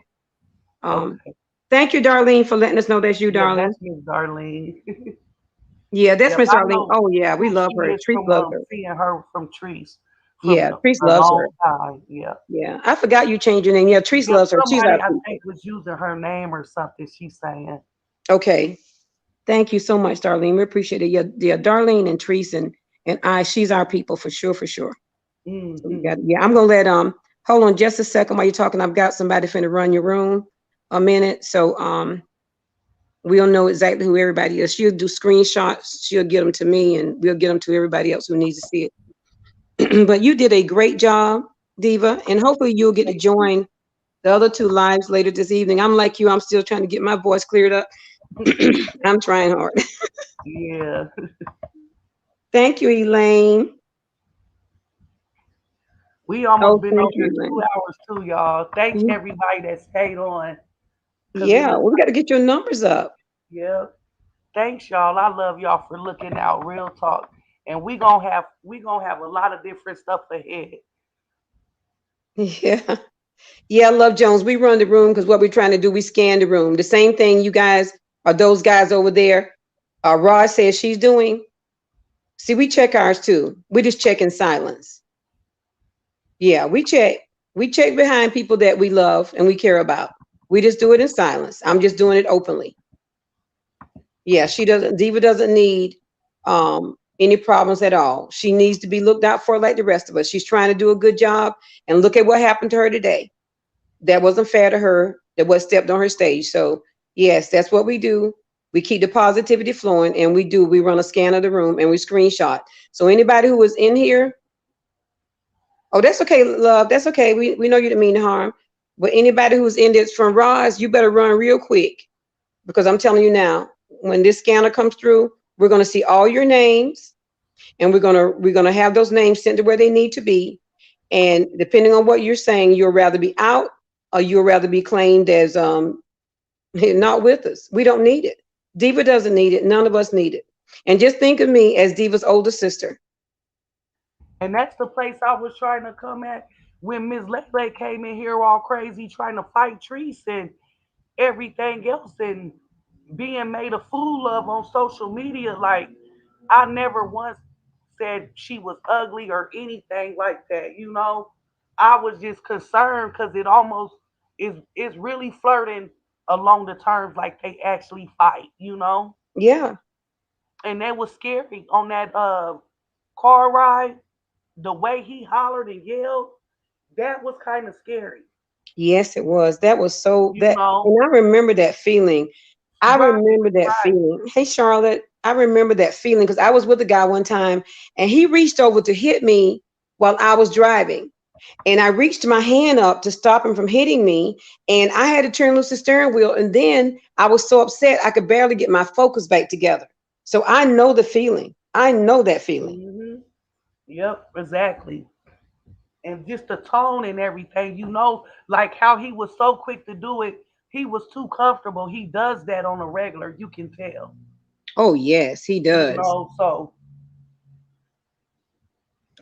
Um, okay. thank you, Darlene, for letting us know that's you, Yeah, darling. that's Miss Darlene. Yeah, that's Yep, Miss I Darlene. know Oh yeah, we who love she her. is Trees from loves her. seeing her from Trees from Yeah, Trees a loves long her. time. Yeah. Yeah, I forgot you changed your name. Yeah, Trees Yep, loves her. She's our somebody I people. think was using her name or something. She's saying. Okay, thank you so much, Darlene. We appreciate it. Yeah, yeah, Darlene and Trees and I, she's our people for sure, for sure. So we Hmm. got. Yeah, I'm gonna let hold on just a second while you're talking. I've got somebody finna run your room a minute, so we'll know exactly who everybody is. She'll do screenshots. She'll get them to me, and we'll get them to everybody else who needs to see it. But you did a great job, Diva, and hopefully you'll get to Thank join the other two lives later this evening. I'm like you, I'm still trying to get my voice cleared up. I'm trying hard. you. Yeah. Thank you, Elaine. We almost Oh, been thank on you, here two Elaine. hours too, y'all. Thanks Mhm. everybody that stayed on. Cause it Yeah, looked well, we got to get your numbers up. yeah. Thanks y'all. I love y'all for looking out. Real talk. And we gonna have a lot of different stuff ahead. Yeah. Yeah, Love Jones. We run the room because what we're trying to do, we scan the room. The same thing you guys are those guys over there. Rod says she's doing. See, we check ours too. We just check in silence. Yeah, we check. We check behind people that we love and we care about. We just do it in silence. I'm just doing it openly. Yeah, she doesn't. Diva doesn't need any problems at all. She needs to be looked out for like the rest of us. She's trying to do a good job, and look at what happened to her today. That wasn't fair to her. That was stepped on her stage. So yes, that's what we do. We keep the positivity flowing, and we run a scan of the room and we screenshot. So anybody who was in here, oh, that's okay, love. That's okay. We know you didn't mean to harm. But anybody who's in this from Roz, you better run real quick because I'm telling you now, when this scanner comes through, we're gonna see all your names, and we're gonna have those names sent to where they need to be. And depending on what you're saying, you'll rather be out or you'll rather be claimed as not with us. We don't need it. Diva doesn't need it. None of us need it. And just think of me as Diva's older sister. And that's the place I was trying to come at when Miss Lele came in here all crazy trying to fight Treese and everything else and being made a fool of on social media. Like I never once said she was ugly or anything like that. I was just concerned because it almost is really flirting along the terms like they actually fight. Yeah. And that was scary on that car ride. The way he hollered and yelled, that was kind of scary. Yes, it was. That was so You that, know, and I remember that feeling. I right, remember that right. feeling. Hey, Charlotte, I remember that feeling because I was with a guy one time and he reached over to hit me while I was driving. And I reached my hand up to stop him from hitting me. And I had to turn loose the steering wheel. And then I was so upset I could barely get my focus back together. So I know the feeling. I know that feeling. Hmm. Yep, exactly. And just the tone and everything, like how he was so quick to do it He was too comfortable. He does that on a regular. You can tell. Oh yes, he You does. know. So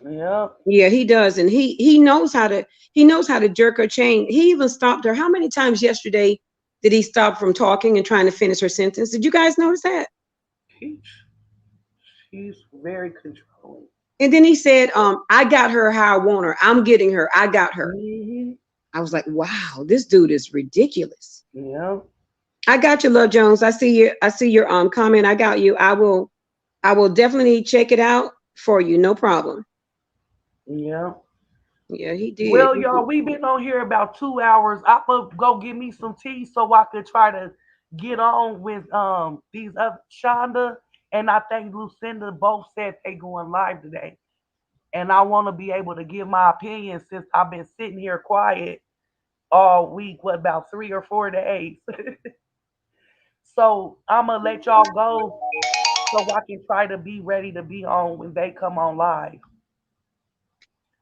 yeah. Yeah, he does, and he knows how to jerk her chain. He even stopped her. How many times yesterday did he stop from talking and trying to finish her sentence? Did you guys notice that? He, she's very controlling. And then he said, I got her how I want her. I'm getting her. I got her. Hmm. I was like, wow, this dude is ridiculous. Yeah. I got you, Love Jones. I see your comment. I got you. I will definitely check it out for you. No problem. Yeah. Yeah, he did. Well, y'all, we've been on here about 2 hours. I'm gonna go get me some tea so I could try to get on with these other Shonda and I think Lucinda both said they going live today. And I want to be able to give my opinion since I've been sitting here quiet all week, what about 3 or 4 days? So I'm gonna let y'all go so I can try to be ready to be on when they come on live.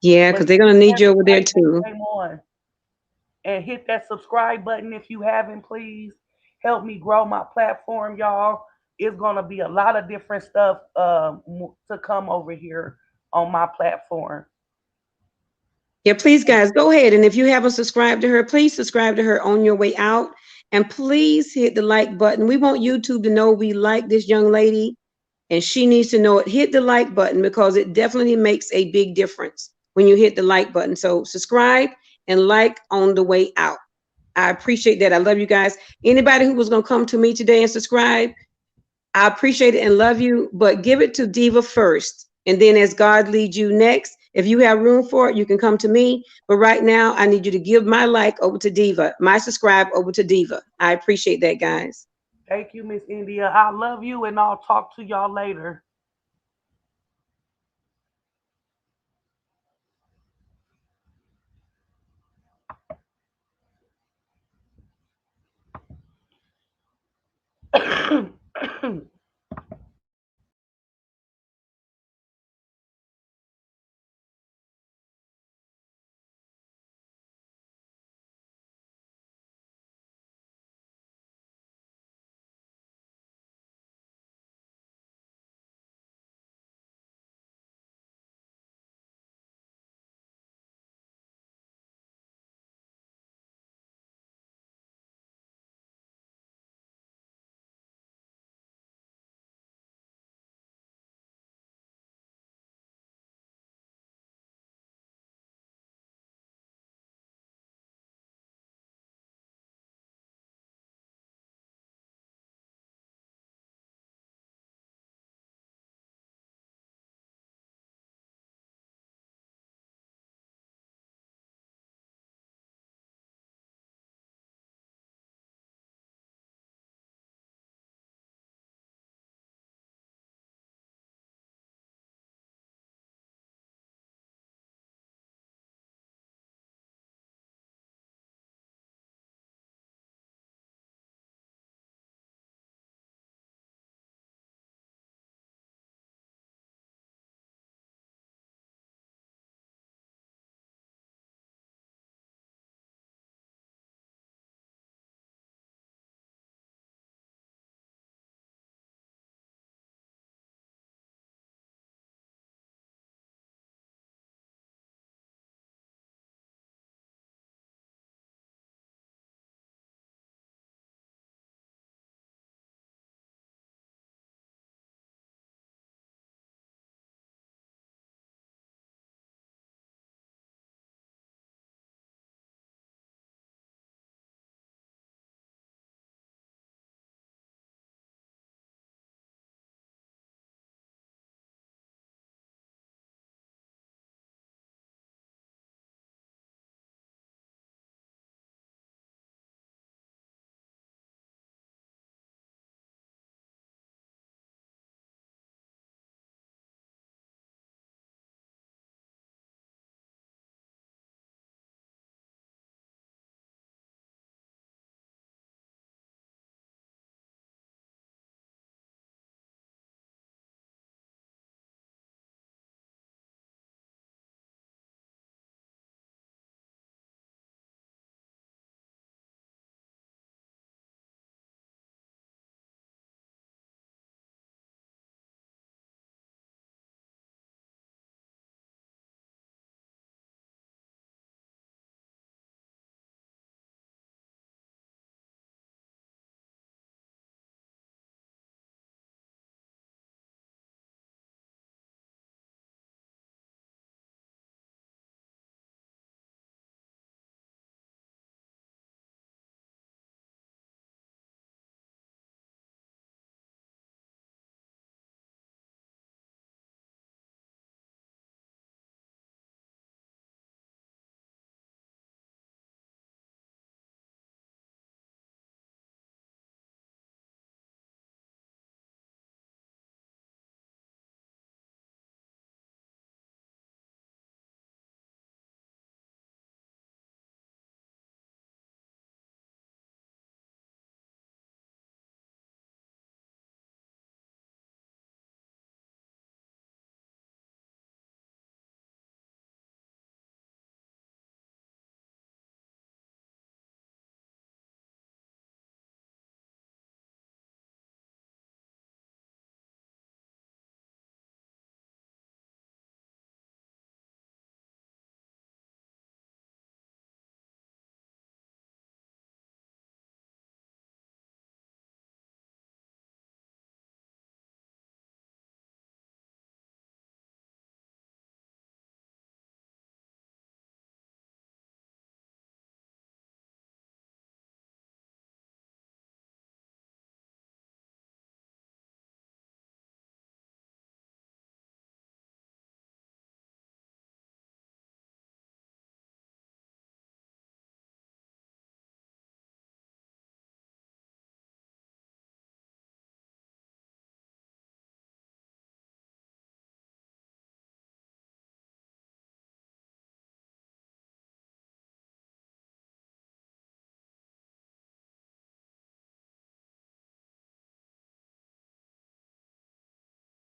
Yeah, But because they're gonna hit need that you over there like they too. came on and hit that subscribe button if you haven't, please. Help me grow my platform, y'all. It's gonna be a lot of different stuff to come over here on my platform. Yeah, please, guys, go ahead. And if you haven't subscribed to her, please subscribe to her on your way out. And please hit the like button. We want YouTube to know we like this young lady, and she needs to know it. Hit the like button because it definitely makes a big difference when you hit the like button. So subscribe and like on the way out. I appreciate that. I love you guys. Anybody who was going to come to me today and subscribe, I appreciate it and love you, but give it to Diva first. And then as God leads you next, if you have room for it, you can come to me. But right now, I need you to give my like over to Diva, my subscribe over to Diva. I appreciate that, guys. Thank you, Miss India. I love you, and I'll talk to y'all later.